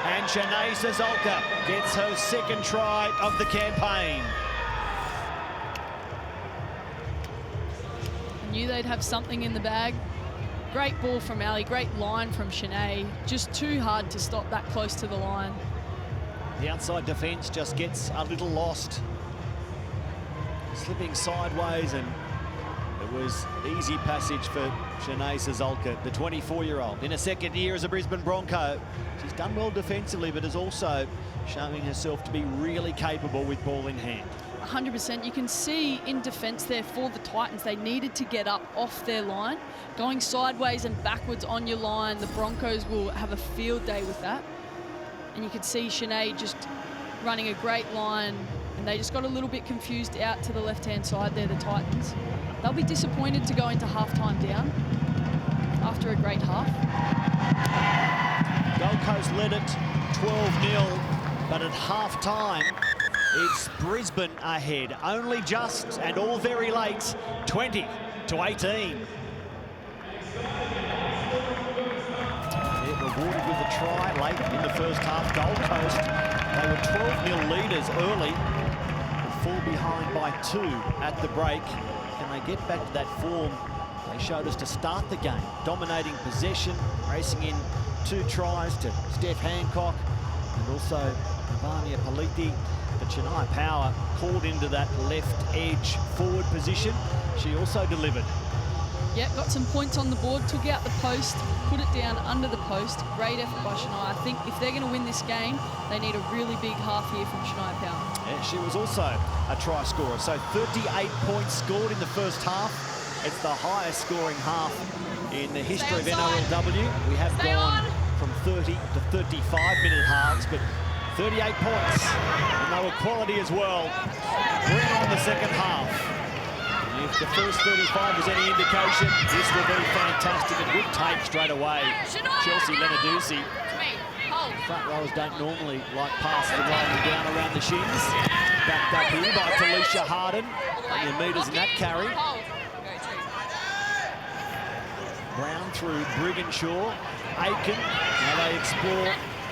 and Shanae Sazolka gets her second try of the campaign. I knew they'd have something in the bag. Great ball from Ali, great line from Shanae. Just too hard to stop that close to the line. The outside defence just gets a little lost. Slipping sideways, and it was easy passage for Shanae Sazolka, the 24-year-old. In her second year as a Brisbane Bronco, she's done well defensively, but is also showing herself to be really capable with ball in hand. 100%. You can see in defence there for the Titans, they needed to get up off their line. Going sideways and backwards on your line, the Broncos will have a field day with that. And you can see Shanae just running a great line, and they just got a little bit confused out to the left-hand side there, the Titans. They'll be disappointed to go into half-time down after a great half. Gold Coast led it 12-0, but at half-time, it's Brisbane ahead, only just and all very late, 20-18. They're rewarded with a try late in the first half. Gold Coast, they were 12-0 leaders early, and fall behind by 2 at the break. Can they get back to that form they showed us to start the game? Dominating possession, racing in 2 tries to Steph Hancock and also Vania Paliti. But Shania Power called into that left edge forward position. She also delivered. Yeah, got some points on the board, took out the post, put it down under the post. Great effort by Shania. I think if they're going to win this game, they need a really big half here from Shania Power. Yeah, she was also a try scorer. So 38 points scored in the first half. It's the highest scoring half in the history of NRLW. We have gone from 30 to 35-minute halves, but 38 points, and they were quality as well. Bring on the second half. And if the first 35 was any indication, this will be fantastic. A good take straight away. Chelsea Lenarduzzi. Front rowers don't normally like passes and rolling down around the shins. Backed up here by Talisha Harden. Plenty of metres in that carry. Brown through Brigginshaw. Aiken. Now they explore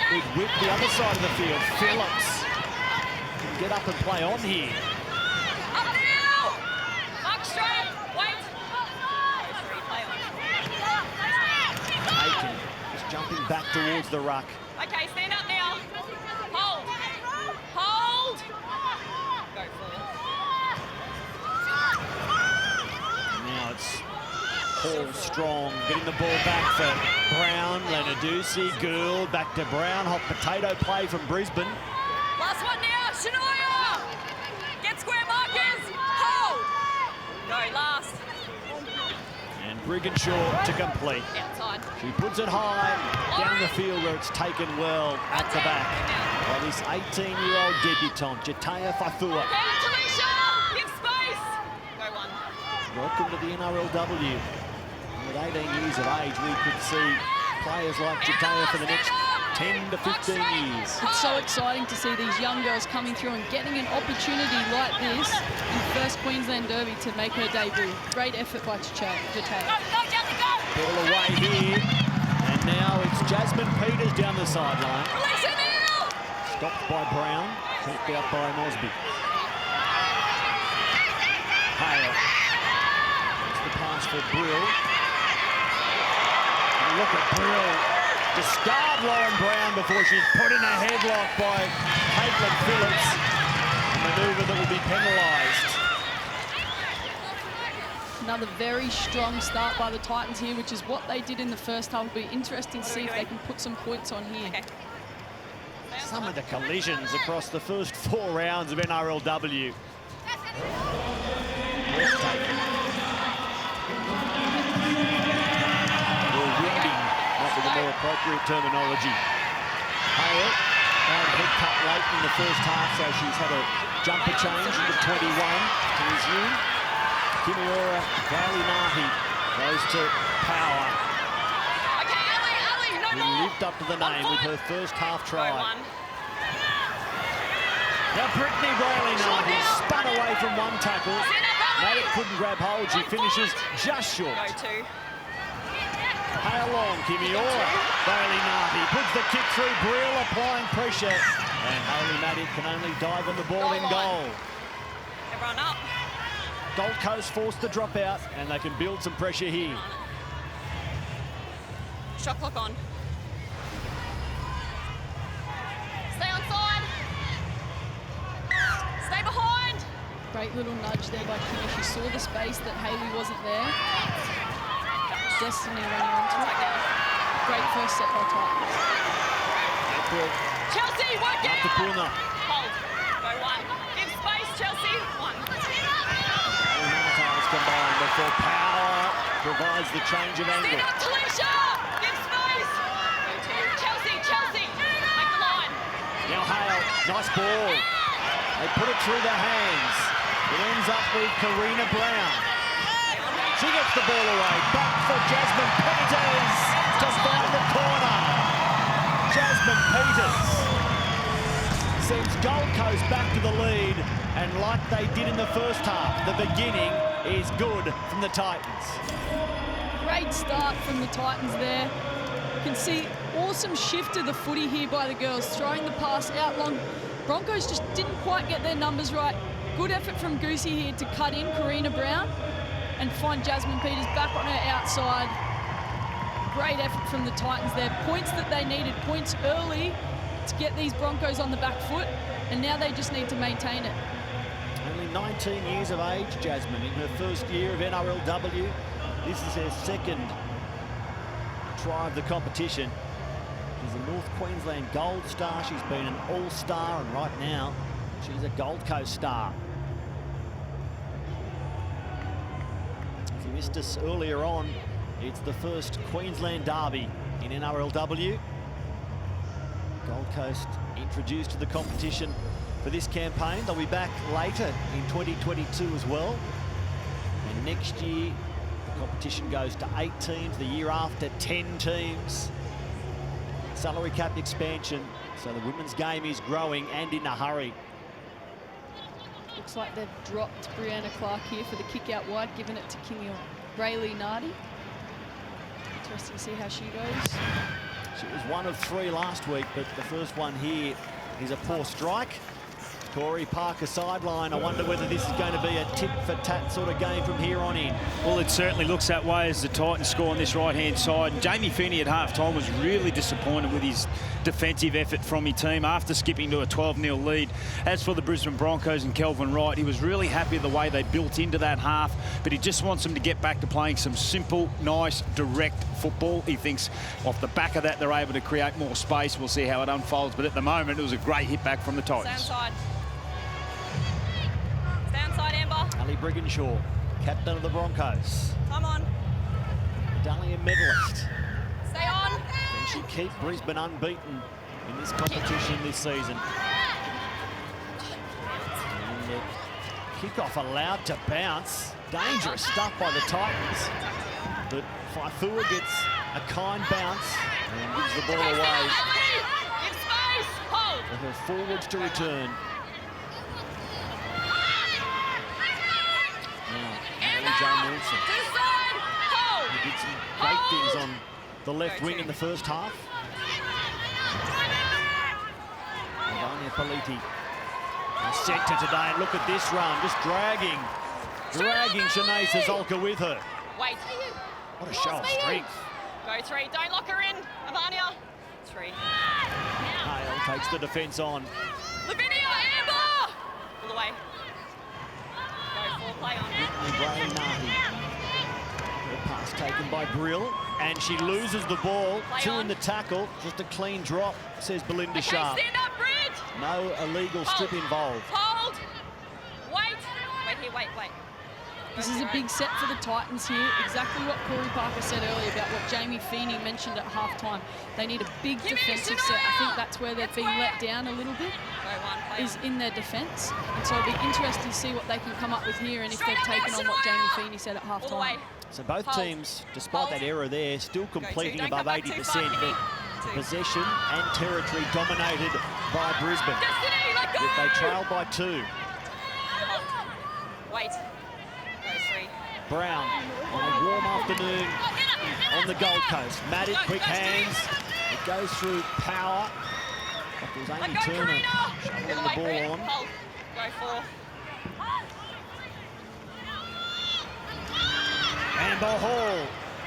with Whip the other side of the field. Phillips can get up and play on here. Up now! Mark straight! Wait! Aiken just jumping back towards the ruck. Okay, stand up now. Hold! Hold! Go forward. Now it's Paul Strong getting the ball back for Brown. Lenarduzzi, Gould, back to Brown. Hot potato play from Brisbane. Last one now, Shania! Get square markers! Hold! Go, last. And Brigginshaw to complete. Outside. She puts it high down the field where it's taken well at the back by this 18-year-old debutante, Jataya Fafua. Okay, Talisha! Give space! Go one. Welcome to the NRLW. With 18 years of age, we could see players like Jataya for the next 10 to 15 years. It's so exciting to see these young girls coming through and getting an opportunity like this in first Queensland Derby to make her debut. Great effort by Jataya. Ball away here, and now it's Jasmine Peters down the sideline. Stopped by Brown, helped out by Mosby. Hale. It's the pass for Brill. And look at Brill. Discard Lauren Brown before she's put in a headlock by Caitlin Phillips. A manoeuvre that will be penalised. Another very strong start by the Titans here, which is what they did in the first half. It'll be interesting to see if they can put some points on here. Okay. Some of the collisions across the first 4 rounds of NRLW. With a more appropriate terminology. Hale, head cut late in the first half, so she's had a jumper change into 21 to resume. Kimiora Galinahi goes to Power. Okay, Ali, no Who more. lived up to the name with her first half try. Go one. Now Brittany Brayley spun away from one tackle. Maddock couldn't grab hold. She finishes just short. Go two. Hale long, Kimiora. Bailey Narty puts the kick through. Brill applying pressure. And Hayley Maddock can only dive on the ball in goal. Everyone up. Gold Coast forced the drop out, and they can build some pressure here. Shot clock on. Stay on side. Stay behind. Great little nudge there by Kimmy. She saw the space that Hayley wasn't there. Destiny running onto it. Great first set by Titans. Chelsea, work it out. Puna. Hold. Go one. Give space, Chelsea. One. Martins combined before Power provides the change of angle. Stand up, Talisha. Give space. Go two. Chelsea, Chelsea. Make the line. Now Hale, nice ball. They put it through their hands. It ends up with Karina Brown. She gets the ball away. Back for Jasmine Peters to find the corner. Jasmine Peters sends Gold Coast back to the lead, and like they did in the first half, the beginning is good from the Titans. Great start from the Titans there. You can see awesome shift of the footy here by the girls, throwing the pass out long. Broncos just didn't quite get their numbers right. Good effort from Goosey here to cut in Karina Brown and find Jasmine Peters back on her outside. Great effort from the Titans there. Points that they needed, points early to get these Broncos on the back foot, and now they just need to maintain it. Only 19 years of age, Jasmine, in her first year of NRLW. This is her second try of the competition. She's a North Queensland Gold Star. She's been an All-Star, and right now, she's a Gold Coast star. If you missed us earlier on, it's the first Queensland derby in NRLW. Gold Coast introduced to the competition for this campaign. They'll be back later in 2022 as well. And next year, the competition goes to 8 teams. The year after, 10 teams. Salary cap expansion, so the women's game is growing and in a hurry. Looks like they've dropped Brianna Clark here for the kick out wide, giving it to Kimmy Brayley Narty. Interesting to see how she goes. She was 1 of 3 last week, but the first one here is a poor strike. Corey Parker sideline. I wonder whether this is going to be a tit-for-tat sort of game from here on in. Well, it certainly looks that way as the Titans score on this right-hand side. And Jamie Feeney at half-time was really disappointed with his defensive effort from his team after skipping to a 12-0 lead. As for the Brisbane Broncos and Kelvin Wright, he was really happy with the way they built into that half, but he just wants them to get back to playing some simple, nice, direct football. He thinks off the back of that, they're able to create more space. We'll see how it unfolds, but at the moment, it was a great hit back from the Titans. Stay inside. Stay inside, Amber. Ali Brigginshaw, captain of the Broncos. Come on. Medallion medalist. Stay on. Can she keep Brisbane unbeaten in this competition this season? And the kickoff allowed to bounce. Dangerous stuff by the Titans. But Faifua gets a kind bounce and gives the ball away Give space. Hold. for her forwards to return. Now, Jane Nelson, To the side. Hold. who did some great things on the left wing in the first half. Melania Politi in centre today, and look at this run, just dragging Shanae Sazolka with her. Wait. What a show of strength. Go 3. Don't lock her in, Avania. 3. Hale takes the defence on. Lavinia, Amber. Pull away. Go 4. Play on. Brian Narty. The pass taken by Brill, and she loses the ball. Play 2 on. in the tackle. Just a clean drop, says Belinda Okay, Sharp. stand up, Brid. No illegal strip involved. Hold. Wait. Wait here, wait. This is a big set for the Titans here. Exactly what Corey Parker said earlier about what Jamie Feeney mentioned at halftime. They need a big defensive set. I think that's where they've been let down a little bit, is in their defence. And so it'll be interesting to see what they can come up with here and if they've taken on what Jamie Feeney said at halftime. So both teams, despite that error there, still completing above 80%. But possession and territory dominated by Brisbane. Destiny, let if they trail by 2. Wait. Go 3. Brown on a warm afternoon on the Gold Coast. Maddie, quick hands. It goes through power. But there's Amy Go, Turner Karina. shoveling All the way, ball Brett. on. Hold. Go 4. Amber Hall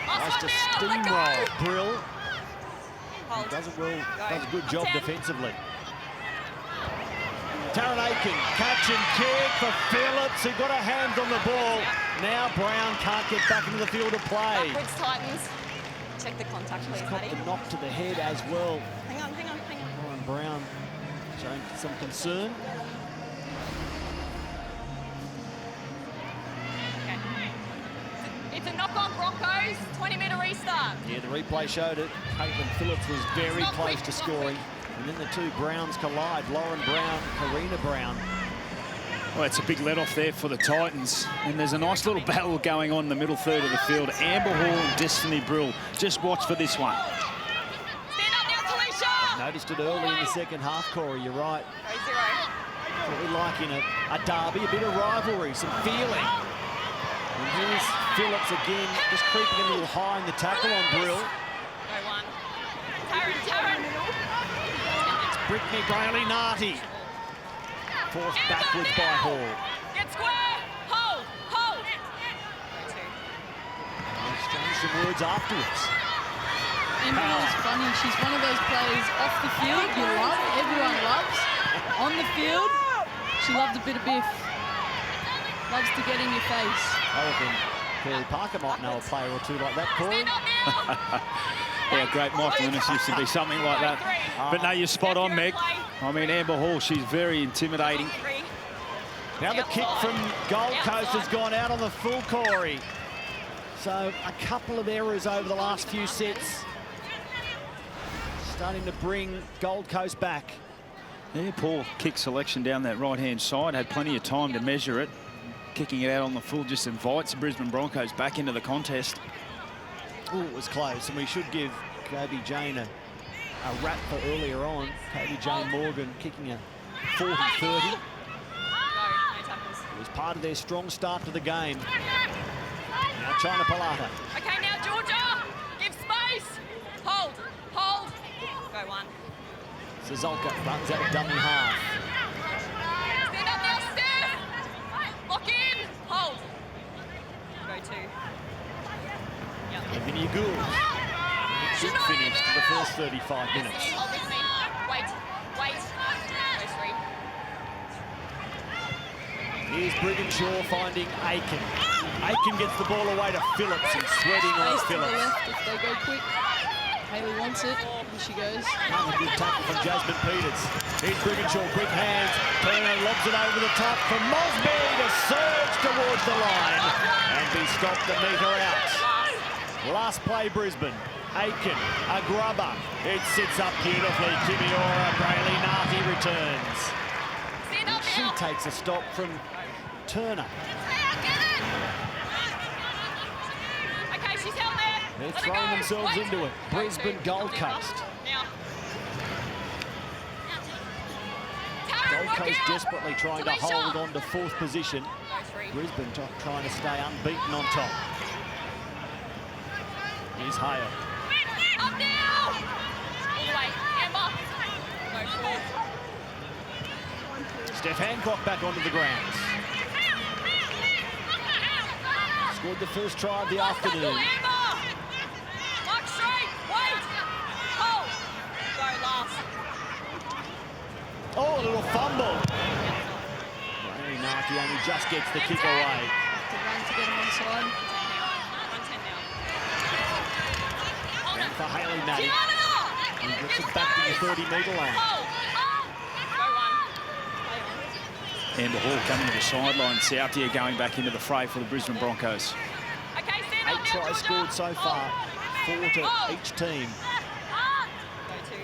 tries to steamroll Brill. Hold. Does a good Up job 10. defensively. Taryn Aiken, catch and kick for Phillips, who got her hands on the ball. Now Brown can't get back into the field of play. Backwards, Titans. Check the contact, please, Got Maddie. the knock to the head as well. Hang on. Lauren Brown showing some concern. Okay. It's a knock on Broncos. 20-metre restart. Yeah, the replay showed it. Caitlin Phillips was very Not close quick, to not scoring. And then the 2 Browns collide. Lauren Brown, Karina Brown. Well, it's a big let-off there for the Titans. And there's a nice little battle going on in the middle third of the field. Amber Hall and Destiny Brill. Just watch for this one. Stand up now, Talisha. Noticed it early in the second half, Corey. You're right. Go 0. What we like in a derby, a bit of rivalry, some feeling. And here's Phillips again, just creeping a little high in the tackle on Brill. Go 1. Taryn. Brittany Brayley-Narty. Forced backwards by Hall. Get square. Hold. Go 2. Exchange some words afterwards. Amber Hall's funny. She's one of those players off the field you love, everyone loves. On the field, she loves a bit of biff. Loves to get in your face. I reckon Curly Parker might know a player or 2 like that, Corey. Stand up now. Yeah, great Michael Innes used to be something like that. But no, you're spot on, Meg. I mean, Amber Hall, she's very intimidating. 3. Now the kick from Gold Coast has gone out on the full, Corey. So a couple of errors over the last few sets. Starting to bring Gold Coast back. Yeah, poor kick selection down that right-hand side. Had plenty of time to measure it. Kicking it out on the full just invites the Brisbane Broncos back into the contest. Oh, it was close, and we should give Kobe Jane a rap for earlier on. Kobe Jane Morgan kicking a 40-30. Go. No tackles. It was part of their strong start to the game. Now China Palata. Okay, now Georgia. Give space. Hold. Go 1. Sazolka runs out of dummy half. Stand up now, Steph. Lock in. Hold. Go 2. Yep. Lavinia Gould. Good finish to the first 35 minutes. Hold with me. Wait. Go 3. Here's Brigginshaw finding Aiken. Aiken gets the ball away to Phillips and sweating on Space to the Phillips. left if they go quick. Haley wants it, and she goes. Another good tackle from Jasmine Peters. Here's Brigginshaw, quick hands. Turner lobs it over the top for Mosby to surge towards the line and be stopped a metre out. Last play, Brisbane. Aiken, a grubber. It sits up beautifully. Kimiora, Brayley-Narty returns. Stand up She now. takes a stop from Turner. Okay, she's held there. They're Let her throwing go. themselves Wait. into it. Go Brisbane 2. Gold Remember. Coast. Now. Gold Taryn, work Coast out. desperately trying to Talisha. hold on to 4th position. Go 3. Brisbane trying to stay unbeaten on top. Here's Hale. Up now. All the way. Amber. Go 4. Steph Hancock back onto the grounds. Scored the first try of the afternoon. Amber. Mark straight. Wait. Hold. Go last. Oh, a little fumble. Brayley-Narty only just gets the kick away. To run to get him onside. 110 now. And for Haley Maddie. Tiana. He gets it back to the 30-metre line. Hold. Go 1. Amber Hall coming to the sideline. Southia going back into the fray for the Brisbane Broncos. Okay, stand up 8 now, tries Georgia. scored so far. 4 to each team. Go 2.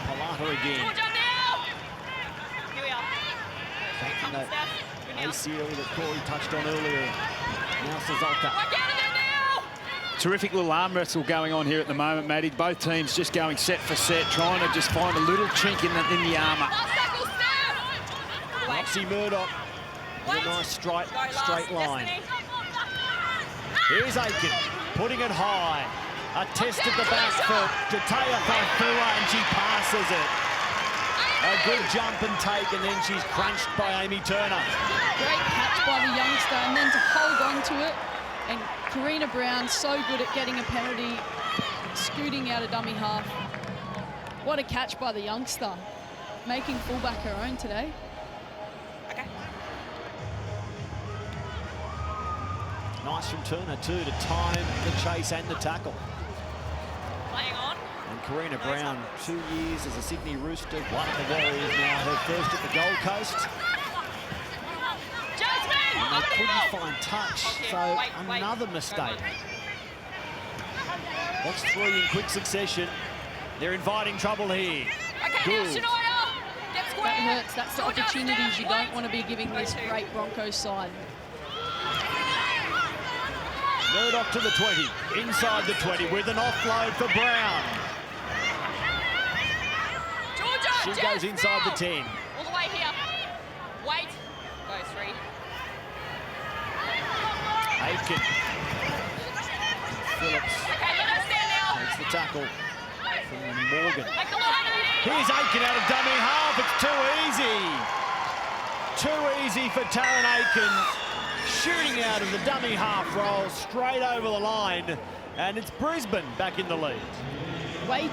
Palata again. Georgia now. Here we are. Taking that Steph. Good now. ACL that Corey touched on earlier. Now Sazolka. Work out of there now. Terrific little arm wrestle going on here at the moment, Maddie. Both teams just going set for set, trying to just find a little chink in the armour. Roxy Murdoch with a nice straight line. Here's Aiken, putting it high. A test at the back for Jatea Faifua, and she passes it. A good jump and take, and then she's crunched by Amy Turner. Great catch by the youngster, and then to hold on to it. And Karina Brown, so good at getting a penalty, scooting out a dummy half. What a catch by the youngster, making fullback her own today. Okay. Nice from Turner too, to time the chase and the tackle. Playing on. And Karina Brown, 2 years as a Sydney Rooster, one at the Warriors now, her first at the Gold Coast. And they couldn't find touch, so another mistake. That's 3 in quick succession. They're inviting trouble here. Good. That hurts. That's the opportunities you don't want to be giving this great Broncos side. Murdoch to the 20, inside the 20 with an offload for Brown. She goes inside the 10. All the way here. Wait. Go 3. Aitken. Phillips Okay, let us stand now. takes the tackle from Morgan. Make the line, Edie. Here's Aitken out of dummy half. It's too easy. Too easy for Taryn Aitken. Shooting out of the dummy half roll straight over the line. And it's Brisbane back in the lead. Way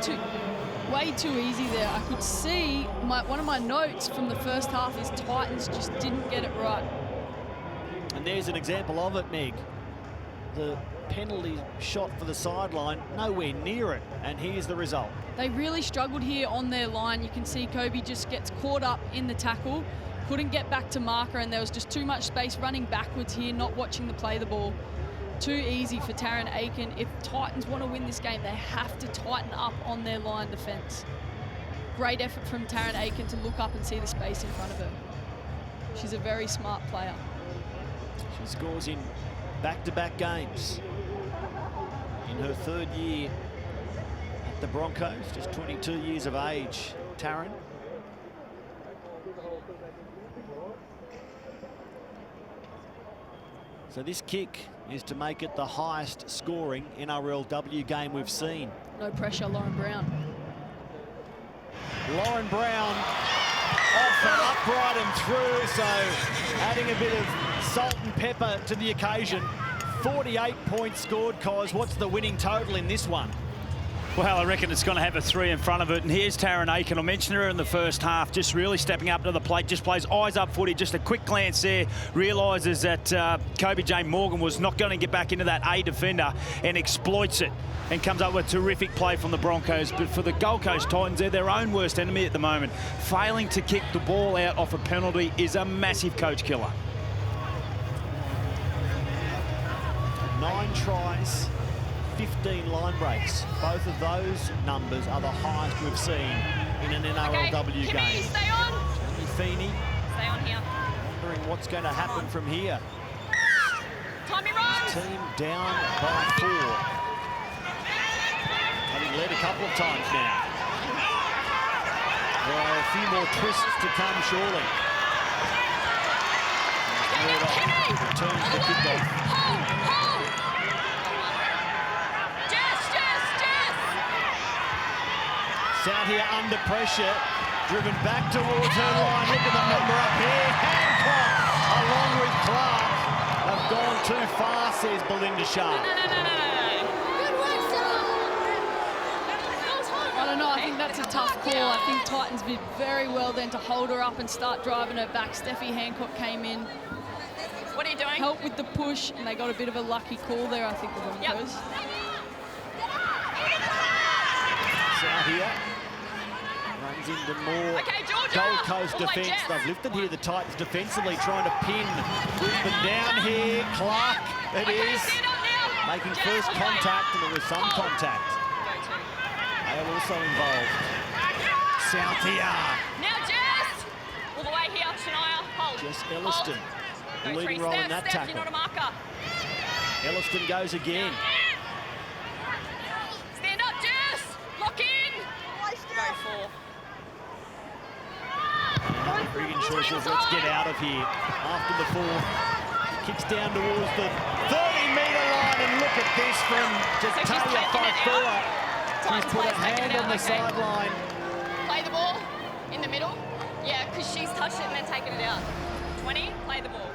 too easy there. I could see one of my notes from the first half is Titans just didn't get it right. And there's an example of it, Meg. The penalty shot for the sideline, nowhere near it. And here's the result. They really struggled here on their line. You can see Kobe just gets caught up in the tackle, couldn't get back to marker, and there was just too much space running backwards here, not watching the play the ball. Too easy for Taryn Aitken. If Titans want to win this game, they have to tighten up on their line defence. Great effort from Taryn Aitken to look up and see the space in front of her. She's a very smart player. She scores in back-to-back games. In her 3rd year at the Broncos, just 22 years of age, Taryn. So this kick is to make it the highest scoring NRLW game we've seen. No pressure, Lauren Brown. Lauren Brown off and upright and through, so adding a bit of salt and pepper to the occasion. 48 points scored, Cos. What's the winning total in this one? Well, I reckon it's going to have a 3 in front of it. And here's Taryn Aitken. I mentioned her in the first half, just really stepping up to the plate, just plays eyes up footy, just a quick glance there, realises that Kobe Jane Morgan was not going to get back into that A defender and exploits it and comes up with a terrific play from the Broncos. But for the Gold Coast Titans, they're their own worst enemy at the moment. Failing to kick the ball out off a penalty is a massive coach killer. 9 tries, 15 line breaks. Both of those numbers are the highest we've seen in an NRLW game. Kimmy, stay on. Jamie Feeney Stay on here. wondering what's going to happen from here. Tommy runs. Team down by 4. Having led a couple of times now. There are a few more twists to come, surely. Murdoch returns the kickoff. Hold. Out here under pressure, driven back towards her line. Look at the number up here. Hancock, along with Clark, have gone too far, says Belinda Sharp. I don't know, I think that's a tough call. I think Titans did very well then to hold her up and start driving her back. Steffi Hancock came in. What are you doing? Helped with the push, and they got a bit of a lucky call there, I think, the Broncos. Out here. Runs into more Gold Coast defence. They've lifted here the Titans defensively, trying to pin Brisbane down here. Clark, it is. Making first contact, and there was some contact. They are also involved. South here. Now Jess! All the way here, Shania. Hold. Jess Elliston, the leading role in that tackle. You're not a marker. Elliston goes again. So he says, let's get out of here. After the fourth, kicks down towards the 30-metre line, and look at this from Jatalia Faifua. She's put a hand on the sideline. Play the ball in the middle. Yeah, because she's touched it and then taken it out. 20, play the ball.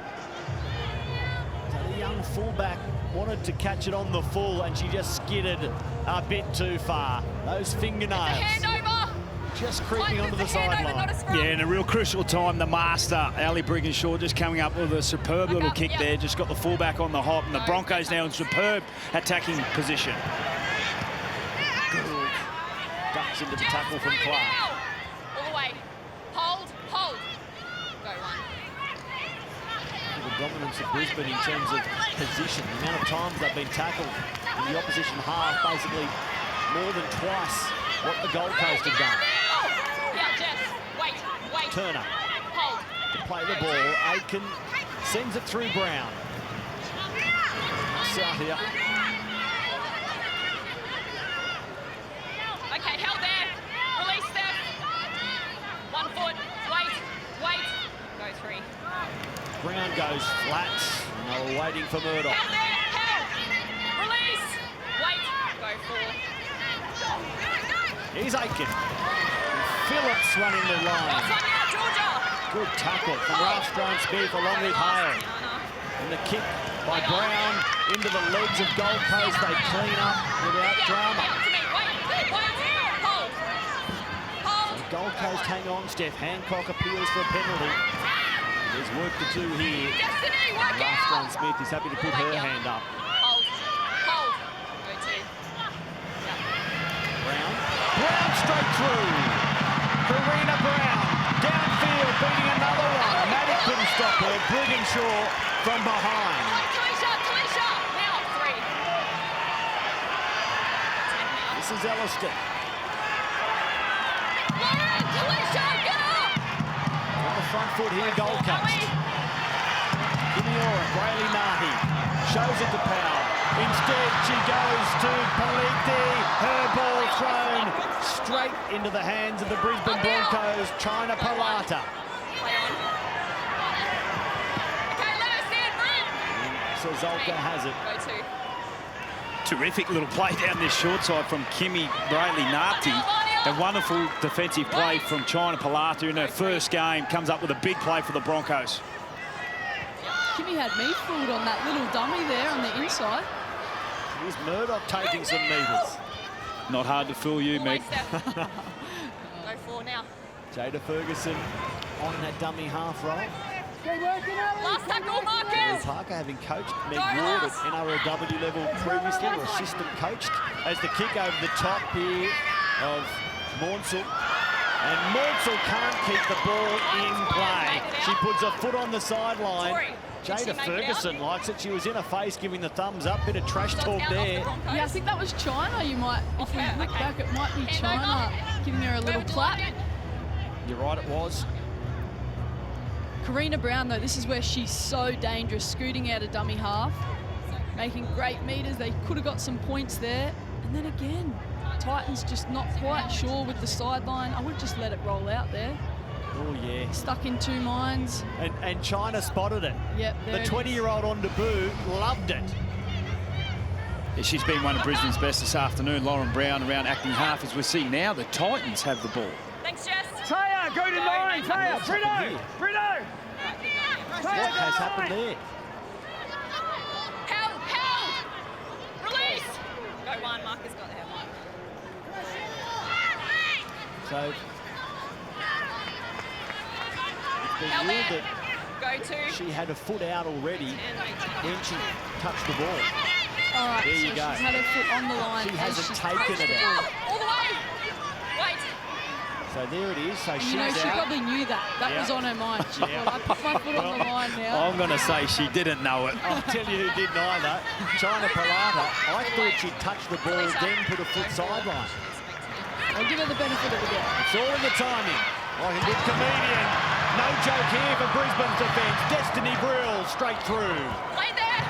So the young fullback wanted to catch it on the full, and she just skidded a bit too far. Those fingernails. It's a handover. Just creeping onto the sideline. Yeah, in a real crucial time, the master, Ali Brigginshaw, just coming up with a superb little kick there. Just got the fullback on the hop, and the Broncos now in superb attacking position. Good. Ducks into the tackle from Clark. All the way. Hold. Go one. The dominance of Brisbane in terms of position, the amount of times they've been tackled in the opposition half, basically more than twice what the Gold Coast have done. Yeah, Jess. Wait. Turner Hold. to play the ball. Aitken sends it through Brown. South here. Okay, held there. Release Steph. 1 foot. Wait. Go 3. Brown goes flat. And they were waiting for Murdoch. Held there. Held. Release. Wait. Go 4. Here's Aitken. Phillips running the line. Last one now, Georgia. Good tackle from Ralph Smith along with Hale. And the kick by Brown into the legs of Gold Coast. They clean up without drama. Hold. So Gold Coast hang on. Steph Hancock appeals for a penalty. There's work to do here. Destiny, work out. Ralph Smith is happy to put her hand up. Hold. Go 2. Brown straight through. Karina Brown downfield beating another one. Maddie couldn't stop her. Brigginshaw from behind. Talisha. Now 3. This is Elliston. Lauren, Talisha, get up. On the front foot here, Gold Coast. Kimiora, Brayley Nahi shows it to Powell. Instead, she goes to Paliti. Her ball thrown straight into the hands of the Brisbane Broncos. China Palata. Play on. Okay, let her stand, room. So Zolka has it. Go 2. Terrific little play down this short side from Kimi Brayley Nati. A wonderful defensive play from China Palata in her first game. Comes up with a big play for the Broncos. Kimmy had me fooled on that little dummy there on the inside. Here's Murdoch taking some metres. Not hard to fool you, Meg. Go 4 now. Jada Ferguson on that dummy half roll. Last tackle, Mary Marcus. Parker, having coached Meg Ward at NRLW level previously, or assistant coached, as the kick over the top here of Maunsell. And Maunsell can't keep the ball in play. She puts her foot on the sideline. Jada Ferguson likes it. She was in her face giving the thumbs up. Bit of trash talk there. Yeah, I think that was China. You might, if we look back, it might be China giving her a little clap. You're right, it was. Karina Brown, though, this is where she's so dangerous, scooting out a dummy half, making great meters. They could have got some points there. And then again, Titans just not quite sure with the sideline. I would just let it roll out there. Oh, yeah. Stuck in 2 minds. And China spotted it. Yep, the 20-year-old on debut loved it. Yeah, she's been one of Brisbane's best this afternoon. Lauren Brown around acting half. As we see now, the Titans have the ball. Thanks, Jess. Taya, go to 9. Taya, Brito. What has happened there? Held. Release. Go 1, Marcus got there. 1. So it's been ruled that Go 2. she had a foot out already when she touched the ball. All right, There so you go. she's had her foot on the line. She as hasn't she's taken touched it the out. ball. All the way. Wait. So there it is. So And she's you know, she out. probably knew that. That was on her mind. She thought, I put my foot on the line now. I'm going to say she didn't know it. I'll tell you who did neither. China Palata. I thought she'd touched the ball, then put a foot sideline. I'll give her the benefit of the doubt. It's all in the timing. Like a good comedian. No joke here for Brisbane's defence. Destiny Brill straight through. Play there.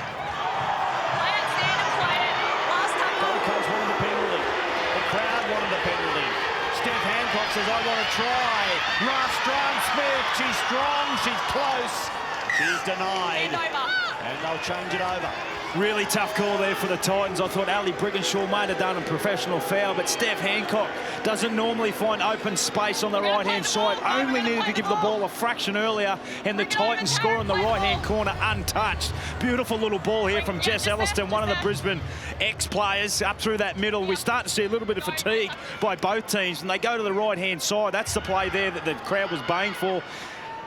Play it, stand and play it. Last tackle. Gold Coast wanted the penalty. The crowd wanted the penalty. Steph Hancock says, I want to try. Marstrand-Smith, she's strong, she's close. She's denied. And they'll change it over. Really tough call there for the Titans. I thought Ali Brigginshaw might have done a professional foul, but Steph Hancock doesn't normally find open space on the right-hand side. Only needed to give the ball a fraction earlier, and the Titans score on the right-hand corner untouched. Beautiful little ball here from Jess Elliston, one of the Brisbane ex-players, up through that middle. We start to see a little bit of fatigue by both teams, and they go to the right-hand side. That's the play there that the crowd was baying for.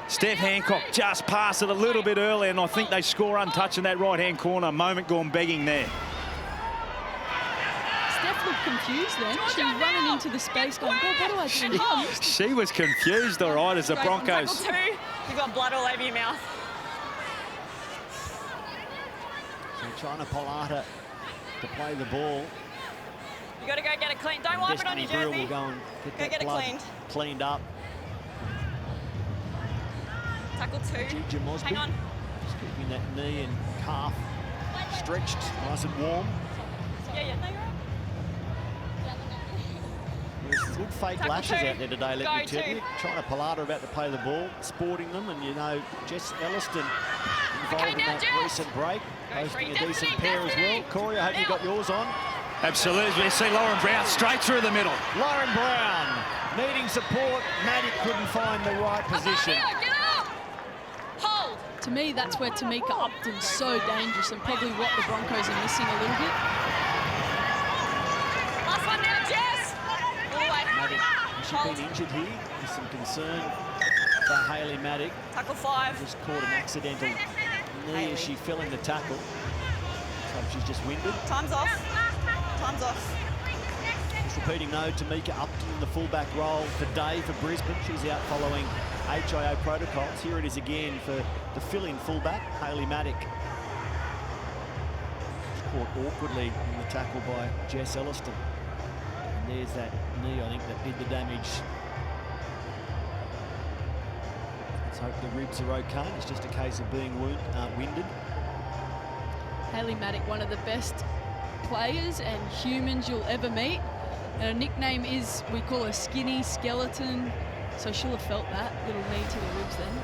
Steph Hancock just passed it a little bit early, and I think they score untouched in that right-hand corner. Moment gone begging there. Steph looked confused then. She was running into the space going, God, what do I do? She was confused, all right, as the Broncos. Tackle 2, you've got blood all over your mouth. So trying to Polata to play the ball. You got to go get it clean. Don't wipe it on your Destiny Brill jersey. will go and get that blood cleaned up. Tackle 2. Hang on. Just keeping that knee and calf stretched, nice and warm. Yeah, no, you're right. There's good fake Tackle lashes 2. out there today, let me tell you. Trying to Polata about to play the ball, sporting them, and you know, Jess Elliston involved in that recent break, posting a decent pair as well. Corey, I hope you got yours on. Absolutely. You see Lauren Brown straight through the middle. Lauren Brown needing support. Maddie couldn't find the right position. Hold. To me, that's where Tamika Upton's so dangerous and probably what the Broncos are missing a little bit. Last one now, Jess. All the way. Maddock, has she been injured here? There's some concern for Hayley Maddock. Tackle 5. Just caught an accidental knee as she fell in the tackle. So she's just winded. Time's off. Time's off. Just repeating, no, Tamika Upton in the fullback role today for Brisbane. She's out following HIO protocols. Here it is again for the fill-in fullback, Hayley Maddock. Caught awkwardly in the tackle by Jess Elliston. And there's that knee, I think, that did the damage. Let's hope the ribs are okay. It's just a case of being winded. Hayley Maddock, one of the best players and humans you'll ever meet. And her nickname is, we call her Skinny Skeleton. So she'll have felt that little knee to the ribs then.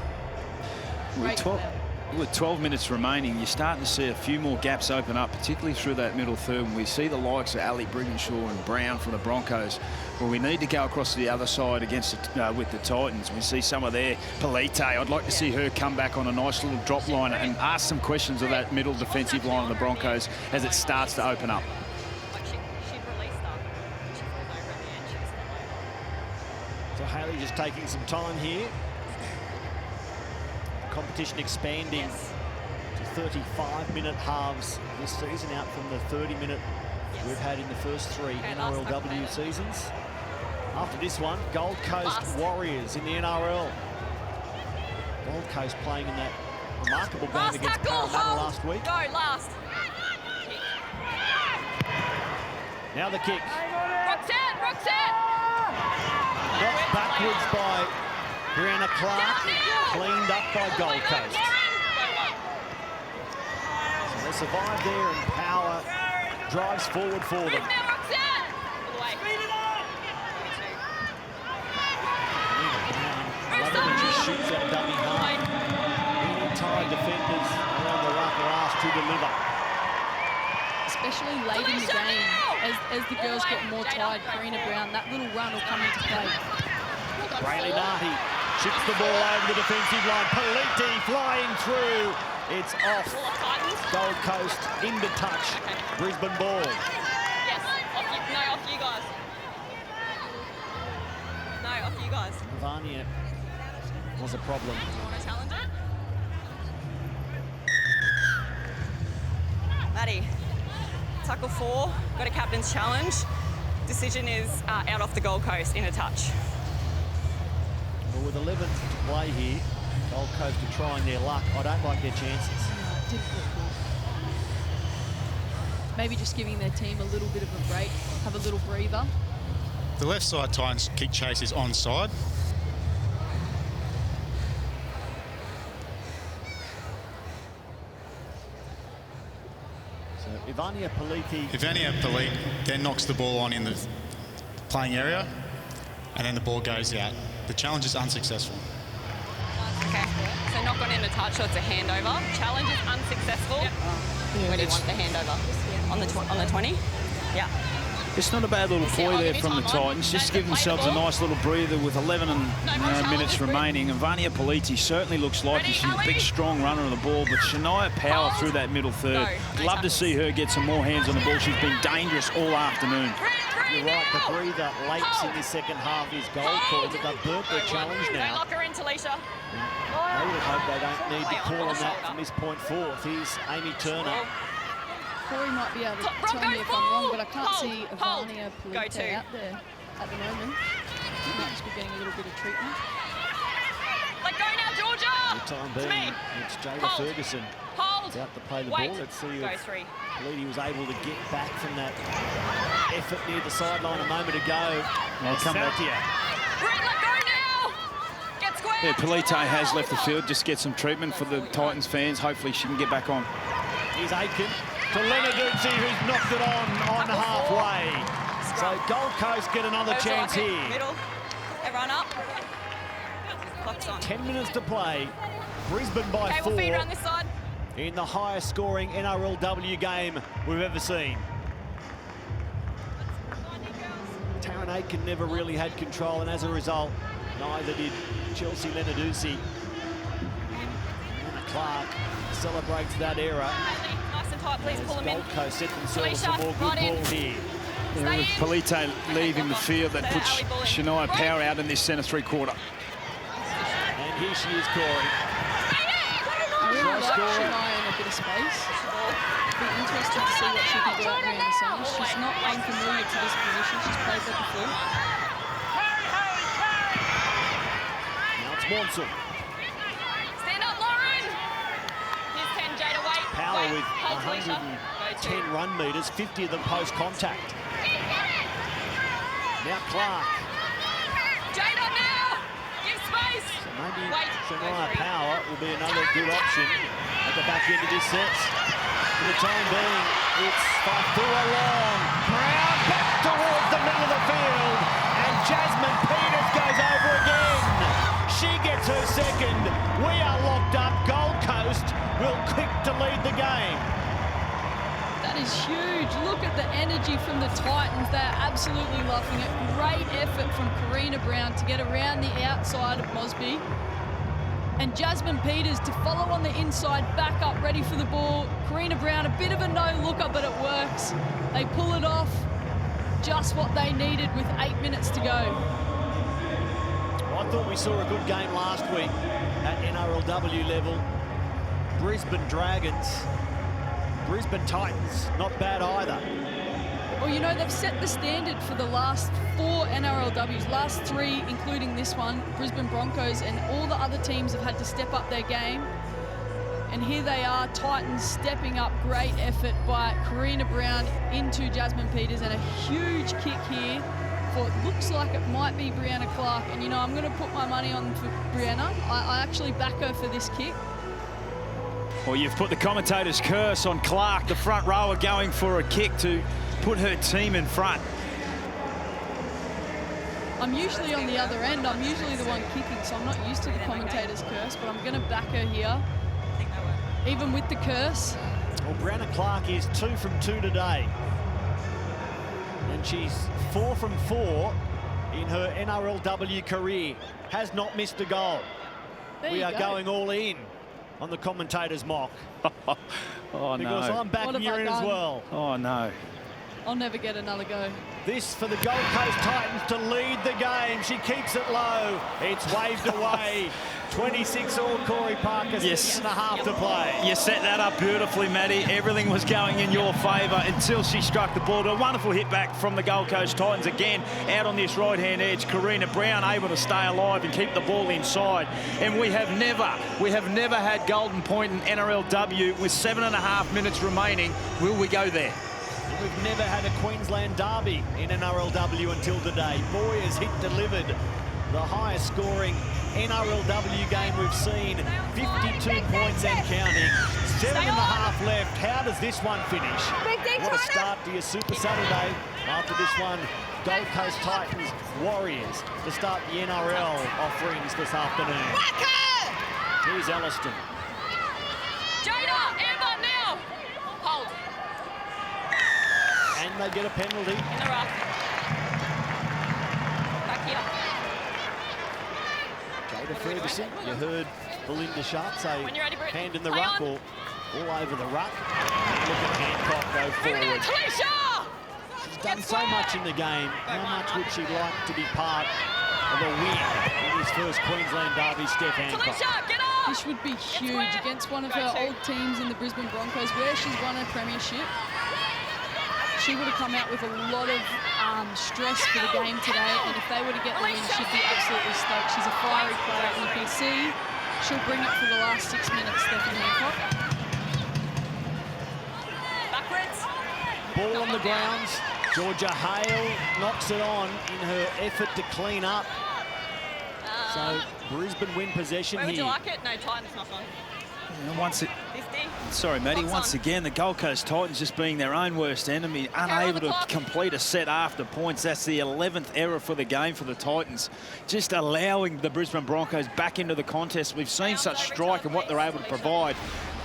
Great player. With 12 minutes remaining, you're starting to see a few more gaps open up, particularly through that middle third. When we see the likes of Ali Brigginshaw and Brown from the Broncos, where we need to go across to the other side against with the Titans. We see some of their Polite. I'd like to see her come back on a nice little drop line and ask some questions of that middle defensive line of the Broncos as it starts to open up. So Hayley just taking some time here. Competition expanding to 35-minute halves this season, out from the 30-minute we've had in the first 3 NRLW seasons. After this one, Gold Coast Warriors in the NRL. Gold Coast playing in that remarkable game against Parramatta last week. Go, last. Now the kick. Roxanne! Knocked backwards by Brianna Clark, cleaned up by Gold Coast. So they survive there, and power drives forward for them. Love it when she shoots that dummy hard. The entire defenders around the ruck are asked to deliver. Especially late in the game, as the girls get more tired, Karina Brown, that little run will come into play. Rayleigh Narty chips the ball over the defensive line. Politi flying through. It's off. Gold Coast into touch. Brisbane ball. Yes, off you guys. No, off you guys. Vania was a problem. Do you want to challenge it? Maddie, tackle 4, got a captain's challenge. Decision is out off the Gold Coast, in a touch. Well, with 11 to play here, Gold Coast are trying their luck. I don't like their chances. Didn't look good. Maybe just giving their team a little bit of a break, have a little breather. The left side Titans kick chase is onside. So Ivania Politi then knocks the ball on in the playing area. and then the ball goes out. The challenge is unsuccessful. Okay, so not gone in a touch, so it's a handover. Challenge is unsuccessful. Yep. Where do you want the handover? On the 20? Yeah. It's not a bad little ploy there from the Titans. Just give themselves a nice little breather with 11 minutes remaining. And Vania Politi certainly looks like she's a big, strong runner of the ball, but Shania Power through that middle third. Love to see her get some more hands on the ball. She's been dangerous all afternoon. You're right, the breather late in the second half is goal call, but they've burnt their challenge now. Lock her in, Talisha. I would hope they don't need to call on that from this point forth. Here's Amy Turner. Corey might be able to tell me if I'm wrong, but I can't see Vania Politi out there at the moment. She might just be getting a little bit of treatment. Let go now, Georgia! For the time being, it's Jada Ferguson out to play the ball. Let's see if Politi was able to get back from that effort near the sideline a moment ago. I'll come back to you. Let go now! Get square! Yeah, Politi has left the field. Just get some treatment for the Titans fans. Hopefully she can get back on. Here's Aitken to Lenarduzzi, who's knocked it on halfway. So Gold Coast get another chance here. Middle. Everyone up. Clock's on. 10 minutes to play. Brisbane by 4 we'll feed her on this side. in the highest scoring NRLW game we've ever seen. Taryn Aitken never really had control, and as a result, neither did Chelsea Lenarduzzi. Anna Clark celebrates that era. Nice and tight, please pull them in. Gold Coast set themselves some more good ball here. Yeah, with Politi leaving the field, that puts Shania Power out in this centre three-quarter. And here she is, Corey. I really like Shania in a bit of space. Be interested to see what she can do out there in the centre. She's not unfamiliar to this position. She's played that before. Now it's Monsell. Stand up, Lauren. Here's 10, Jada, wait. Power wait. with Hold, Felicia. 110 run metres, 50 of them post-contact. Now Clark. Jada, now! Give space! So maybe Wait. Shania Power will be another good option at the back end of this set. For the time being, it's Faifua long. Brown back towards the middle of the field, and Jasmine Peters goes over again. She gets her second. We are locked up. Gold Coast will quick to lead the game. That is huge. Look at the energy from the Titans. They're absolutely loving it. Great effort from Karina Brown to get around the outside of Mosby. And Jasmine Peters to follow on the inside, back up, ready for the ball. Karina Brown, a bit of a no-looker, but it works. They pull it off. Just what they needed with 8 minutes to go. I thought we saw a good game last week at NRLW level. Brisbane Dragons. Brisbane Titans, not bad either. Well, you know, they've set the standard for the last 4 NRLWs, last 3, including this one, Brisbane Broncos, and all the other teams have had to step up their game. And here they are, Titans stepping up. Great effort by Karina Brown into Jasmine Peters, and a huge kick here for it looks like it might be Brianna Clark. And, you know, I'm going to put my money on for Brianna. I actually back her for this kick. Well, you've put the commentator's curse on Clark, the front rower, going for a kick to put her team in front. I'm usually on the other end. I'm usually the one kicking, so I'm not used to the commentator's curse, but I'm going to back her here, even with the curse. Well, Brianna Clark is 2 from 2 today. And she's 4 from 4 in her NRLW career. Has not missed a goal. We are going all in on the commentator's mock. Oh, no. Because I'm backing you in as well. Oh, no. I'll never get another go. This for the Gold Coast Titans to lead the game. She keeps it low. It's waved away. 26-all Corey Parker, 6.5 to play. You set that up beautifully, Maddie. Everything was going in your favour until she struck the ball. A wonderful hit back from the Gold Coast Titans again. Out on this right-hand edge, Karina Brown able to stay alive and keep the ball inside. And we have never had golden point in NRLW with 7.5 minutes remaining. Will we go there? We've never had a Queensland derby in NRLW until today. Boy, has hit delivered. The highest scoring NRLW game we've seen. 52 points and counting. 7.5 left. How does this one finish? What a start to your Super Saturday. After this one, Gold Coast Titans Warriors to start the NRL offerings this afternoon. Here's Elliston. Jada, Amber now. Hold. And they get a penalty. In the rough. Back here. Jada Ferguson, you heard Belinda Sharp say When you're ready, Britt. hand in the Play ruck on. or all over the ruck. Look at Hancock go forward. Talisha! She's done so much in the game. How much would she like to be part of a win in his first Queensland derby, Steph Hancock? Talisha, get up! This would be huge against one of her old teams in the Brisbane Broncos, where she's won a premiership. She would have come out with a lot of stress for the game today, and if they were to get the win, she'd be absolutely stoked. She's a fiery player, and you can see she'll bring it for the last 6 minutes, Stephanie Hancock. Backwards. Ball on the grounds. Georgia Hale knocks it on in her effort to clean up. So Brisbane win possession Where would you here. like it? No, Titans not on. Once it, 50. sorry, Maddie. Clock's Once on. again, the Gold Coast Titans just being their own worst enemy, unable to clock. complete a set after points. That's the 11th error for the game for the Titans. Just allowing the Brisbane Broncos back into the contest. We've seen such strike and what they're able to provide.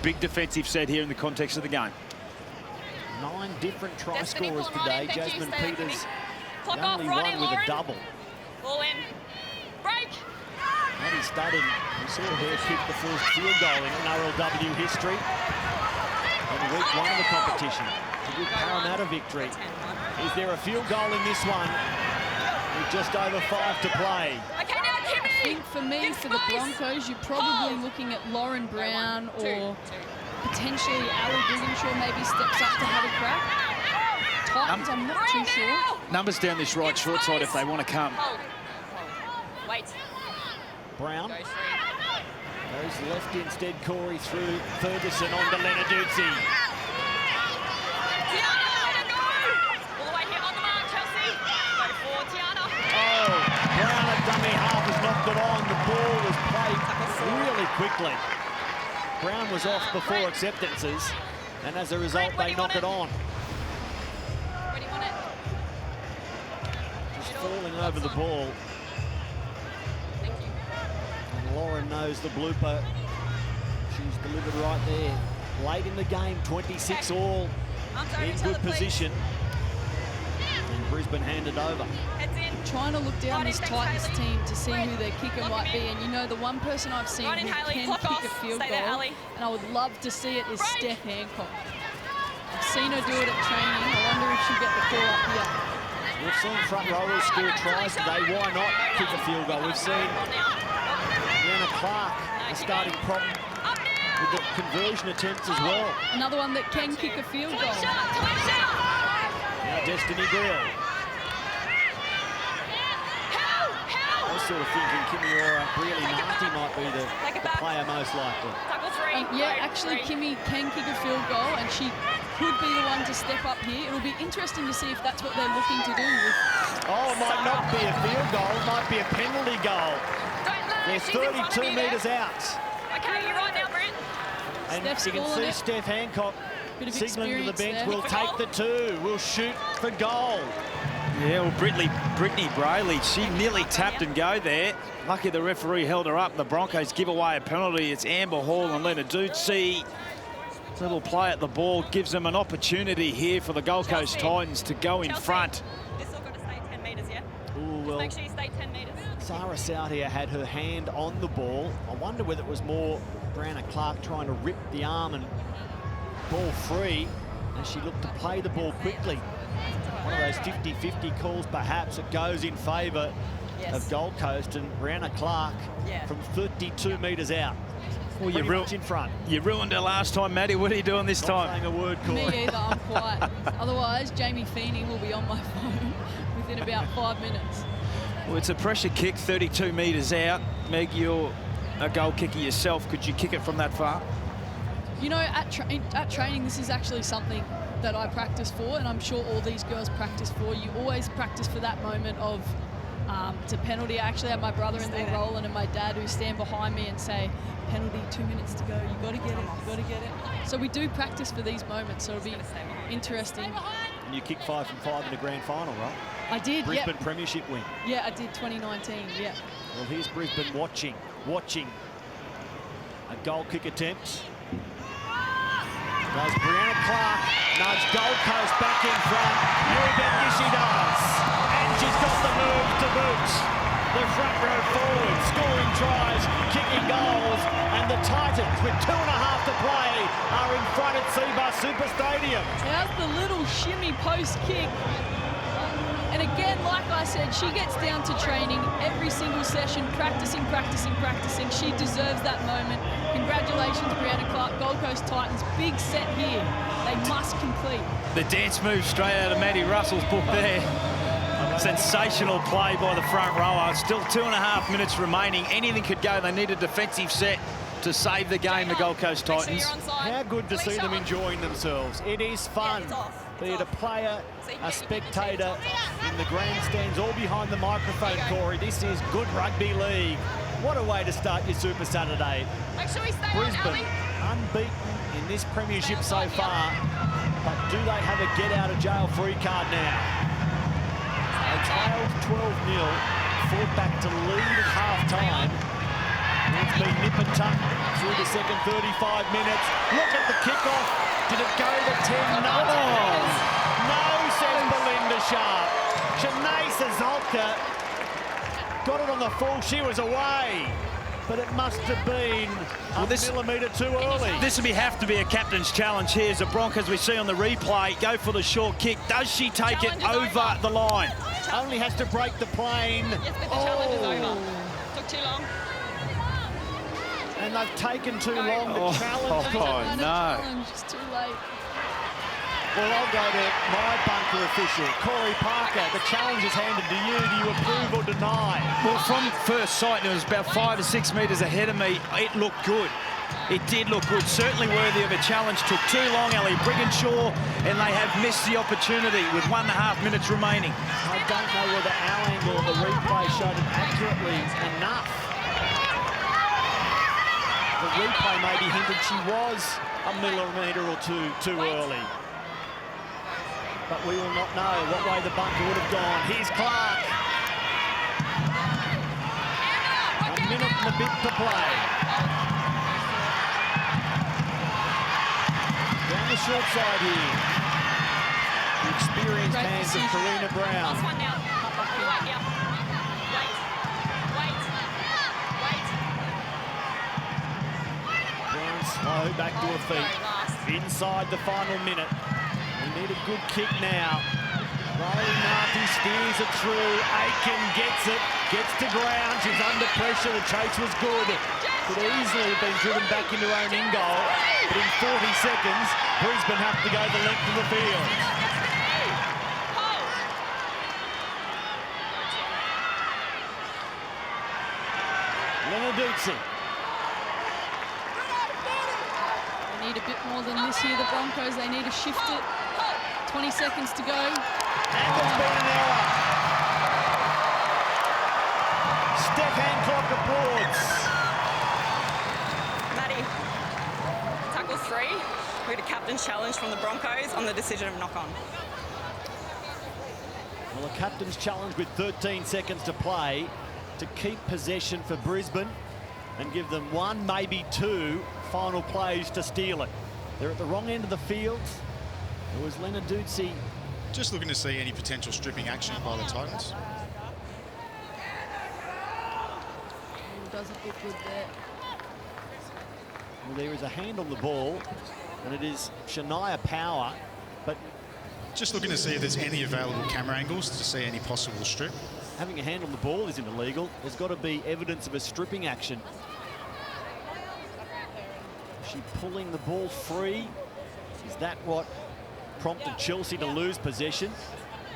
Big defensive set here in the context of the game. 9 different try Destiny scorers pulling today. on in. Thank you. Jasmine Stay there, Peters, Kimmy. Clock the off, only right one in, with a Lauren. double. Ball in. Break. Maddie Studden, we saw her kick the first field goal in NRLW history in week 1 of the competition. A good Parramatta victory. Is there a field goal in this one? With just over 5 to play. Okay, now Kimmy. I think for me, for the Broncos, you're probably looking at Lauren Brown or potentially Ali Brigginshaw maybe steps up to have a crack. Titans, I'm not too sure. Numbers down this right short side if they want to come. Hold. Wait. Brown Go straight. goes left instead. Corey through Ferguson on to Lenarduzzi. Tiana, let it go. All the way here on the mark, Chelsea. Go for Tiana. Oh, Brown at dummy half has knocked it on. The ball was played really quickly. Brown was off before acceptances, and as a result, they knock it on. Where do you want it? Just falling over the ball. Thank you. And Lauren knows the blooper. She's delivered right there. Late in the game, 26 all. Arms over In each good other, please. position. And Brisbane handed over. Heads in. Trying to look down Right in, this thanks, Titans Hayley. team to see Red. who their kicker Lock might him be. in. And you know, the one person I've seen Right in, who Hayley. can Clock kick off. a field Stay there, goal, Ali. and I would love to see it, is Break. Steph Hancock. I've seen her do it at training. I wonder if she'll get the call up here. We've seen front rowers score tries today. Why not kick a field goal? We've seen Brianna Clark, the starting problem Up now. with the conversion attempts as well. Another one that can kick a field goal. Talisha. Now Destiny Grill. I was sort of thinking Kimiora really Marty might be the player most likely. Tackle 3. Yeah, actually, Kimmy can kick a field goal, and she could be the one to step up here. It'll be interesting to see if that's what they're looking to do. Oh, it might not be a field goal. It might be a penalty goal. They're 32 metres out. Okay, you're right now, Brent. And Steph's you can calling see it. Steph Hancock Bit of signalling to the experience bench, there. we'll take the 2, we'll shoot for goal. Yeah, well, Brittany Brayley, she nearly tapped and go there. Lucky the referee held her up. The Broncos give away a penalty. It's Amber Hall and Lenarduzzi. Little play at the ball gives them an opportunity here for the Gold Coast Titans to go in front. This all got to stay 10 metres, yeah? Ooh, well, Make sure you stay 10 metres. Sarah Southia had her hand on the ball. I wonder whether it was more Brianna Clark trying to rip the arm and ball free, and she looked to play the ball quickly. One of those 50-50 calls, perhaps. It goes in favour of Gold Coast, and Brianna Clark from 32 metres out. Well, Pretty much in front. You ruined her last time, Maddie. What are you doing this Not time? saying a word, Corey. Me either, I'm quiet. Otherwise, Jamie Feeney will be on my phone within about 5 minutes. Well, it's a pressure kick, 32 metres out. Meg, you're a goal kicker yourself. Could you kick it from that far? You know, at training, this is actually something that I practice for, and I'm sure all these girls practice for. You always practice for that moment of It's a penalty. I actually have my brother-in-law Roland and my dad who stand behind me and say, penalty, 2 minutes to go, you got to get it, you got to get it. So we do practice for these moments, so it'll be interesting. And you kicked 5 from 5 in the grand final, right? I did, Brisbane Premiership win. Yeah, I did 2019, yeah. Well, here's Brisbane watching a goal kick attempt. Does Brianna Clark nudge Gold Coast back in front? Yes, she does. And she's got the move to boot. The front row forward, scoring tries, kicking goals, and the Titans, with 2.5 to play, are in front at Seabus Super Stadium. How's the little shimmy post kick? And again, like I said, she gets down to training every single session, practicing. She deserves that moment. Congratulations, Brianna Clark, Gold Coast Titans. Big set here. They must complete. The dance move straight out of Maddie Russell's book there. Sensational play by the front rower. Still 2.5 minutes remaining. Anything could go. They need a defensive set to save the game, the Gold Coast Titans. How good to see them enjoying themselves. It is fun. Be it a player, a spectator, in the grandstands, all behind the microphone, Corey. This is good rugby league. What a way to start your Super Saturday. Brisbane unbeaten in this premiership so far, but do they have a get-out-of-jail-free card now? They trailed 12-0, fought back to lead at half-time. It's been nip and tuck through the second 35 minutes. Look at the kickoff. Did it go to 10? No. No, says Belinda Sharp. Shanae Sazolka got it on the full. She was away. But it must have been a millimetre too early. This would have to be a captain's challenge here as the Broncos we see on the replay go for the short kick. Does she take it over the line? Only has to break the plane. Yes, but the challenge is over. Took too long. And they've taken too long. The challenge. Oh, no. It's too late. Well, I'll go to my bunker official, Corey Parker. The challenge is handed to you. Do you approve or deny? Well, from first sight, it was about 5 to 6 metres ahead of me. It looked good. It did look good. Certainly worthy of a challenge. Took too long, Ellie Brigginshaw, and they have missed the opportunity with 1.5 minutes remaining. I don't know whether our angle of the replay showed it accurately enough. The replay maybe hinted she was a millimetre or two too early. But we will not know what way the bunker would have gone. Here's Clark. A minute and a bit to play. Down the short side here. The experienced hands of Karina Brown. Last one now. Wait, yeah. Wait. Brown slow back to her feet. Inside the final minute. We need a good kick now. Riley Marty steers it through. Aiken gets it, gets to ground. She's under pressure. The chase was good. Could easily have been driven back into her own in goal. But in 40 seconds, Brisbane have to go the length of the field. Lenarduzzi. They need a bit more than this here, the Broncos. They need to shift it. 20 seconds to go. And there's been an error. Steph Hancock applauds. Maddie, tackle 3. We had a captain's challenge from the Broncos on the decision of knock-on. Well, a captain's challenge with 13 seconds to play to keep possession for Brisbane and give them 1, maybe 2 final plays to steal it. They're at the wrong end of the field. It was Lenarduzzi. Just looking to see any potential stripping action by the Titans. Doesn't look good there. Well, there is a hand on the ball, and it is Shania Power, but Just looking to see if there's any available camera angles to see any possible strip. having a hand on the ball isn't illegal. There's got to be evidence of a stripping action. She pulling the ball free. Is that what prompted Chelsea to lose possession?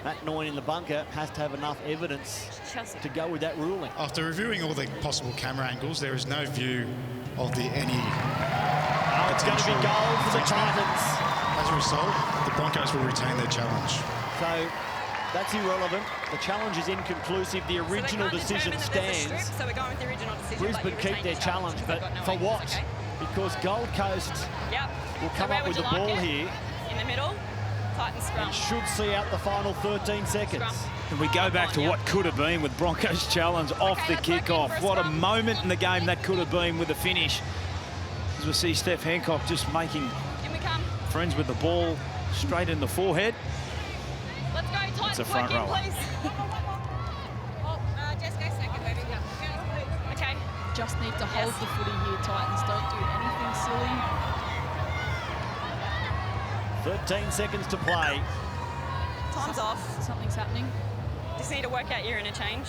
Matt Noyne in the bunker has to have enough evidence to go with that ruling. After reviewing all the possible camera angles, there is no view of any It's going to be goal for the Titans. As a result, the Broncos will retain their challenge. So that's irrelevant. The challenge is inconclusive. The original decision stands. So we're going with the original decision. Brisbane keep their challenge, but for what? Okay. Because Gold Coast will come up with the ball here. In the middle, Titans scrum. And should see out the final 13 seconds. And we go back to what could have been with Broncos challenge off the kickoff. What a moment in the game that could have been with the finish. As we see Steph Hancock just making friends with the ball straight in the forehead. Let's go, Titans. It's a front row. Please. Just go second, baby. Okay. Just need to hold the footy here, Titans. Don't do anything silly. 13 seconds to play. Time's off. Something's happening. Just need to work out your interchange.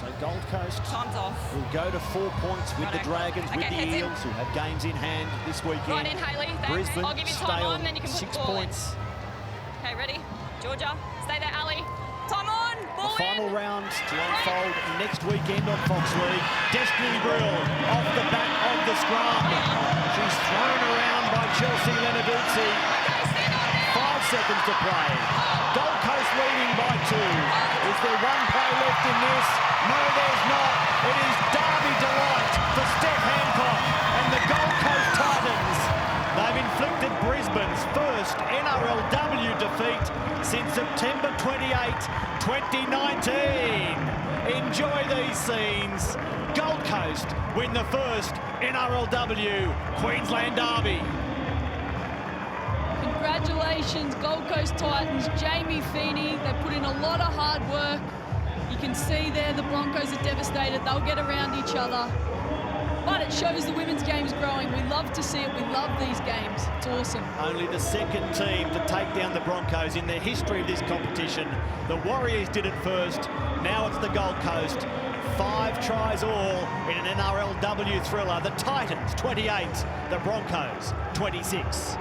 So Gold Coast Time's off. will go to 4 points with the Dragons, with the heads in. Eels, who have games in hand this weekend. Right in, Hayley. Brisbane I'll give you stay time on on, then you can put 6 the ball in. points. Okay, ready? Georgia, stay there, Ali. Time on, ball The final in. round to unfold next weekend on Fox League. Destiny Brill off the back of the scrum. She's thrown around by Chelsea Lenarduzzi. 5 seconds to play. Gold Coast leading by 2. Is there one play left in this? No, there's not. It is Derby delight for Steph Hancock and the Gold Coast Titans. They've inflicted Brisbane's first NRLW defeat since September 28, 2019. Enjoy these scenes. Gold Coast win the first NRLW Queensland Derby. Congratulations, Gold Coast Titans. Jamie Feeney, they put in a lot of hard work. You can see there the Broncos are devastated. They'll get around each other. But it shows the women's game's growing. We love to see it. We love these games. It's awesome. Only the second team to take down the Broncos in the history of this competition. The Warriors did it first. Now it's the Gold Coast. 5 tries all in an NRLW thriller. The Titans 28, the Broncos 26.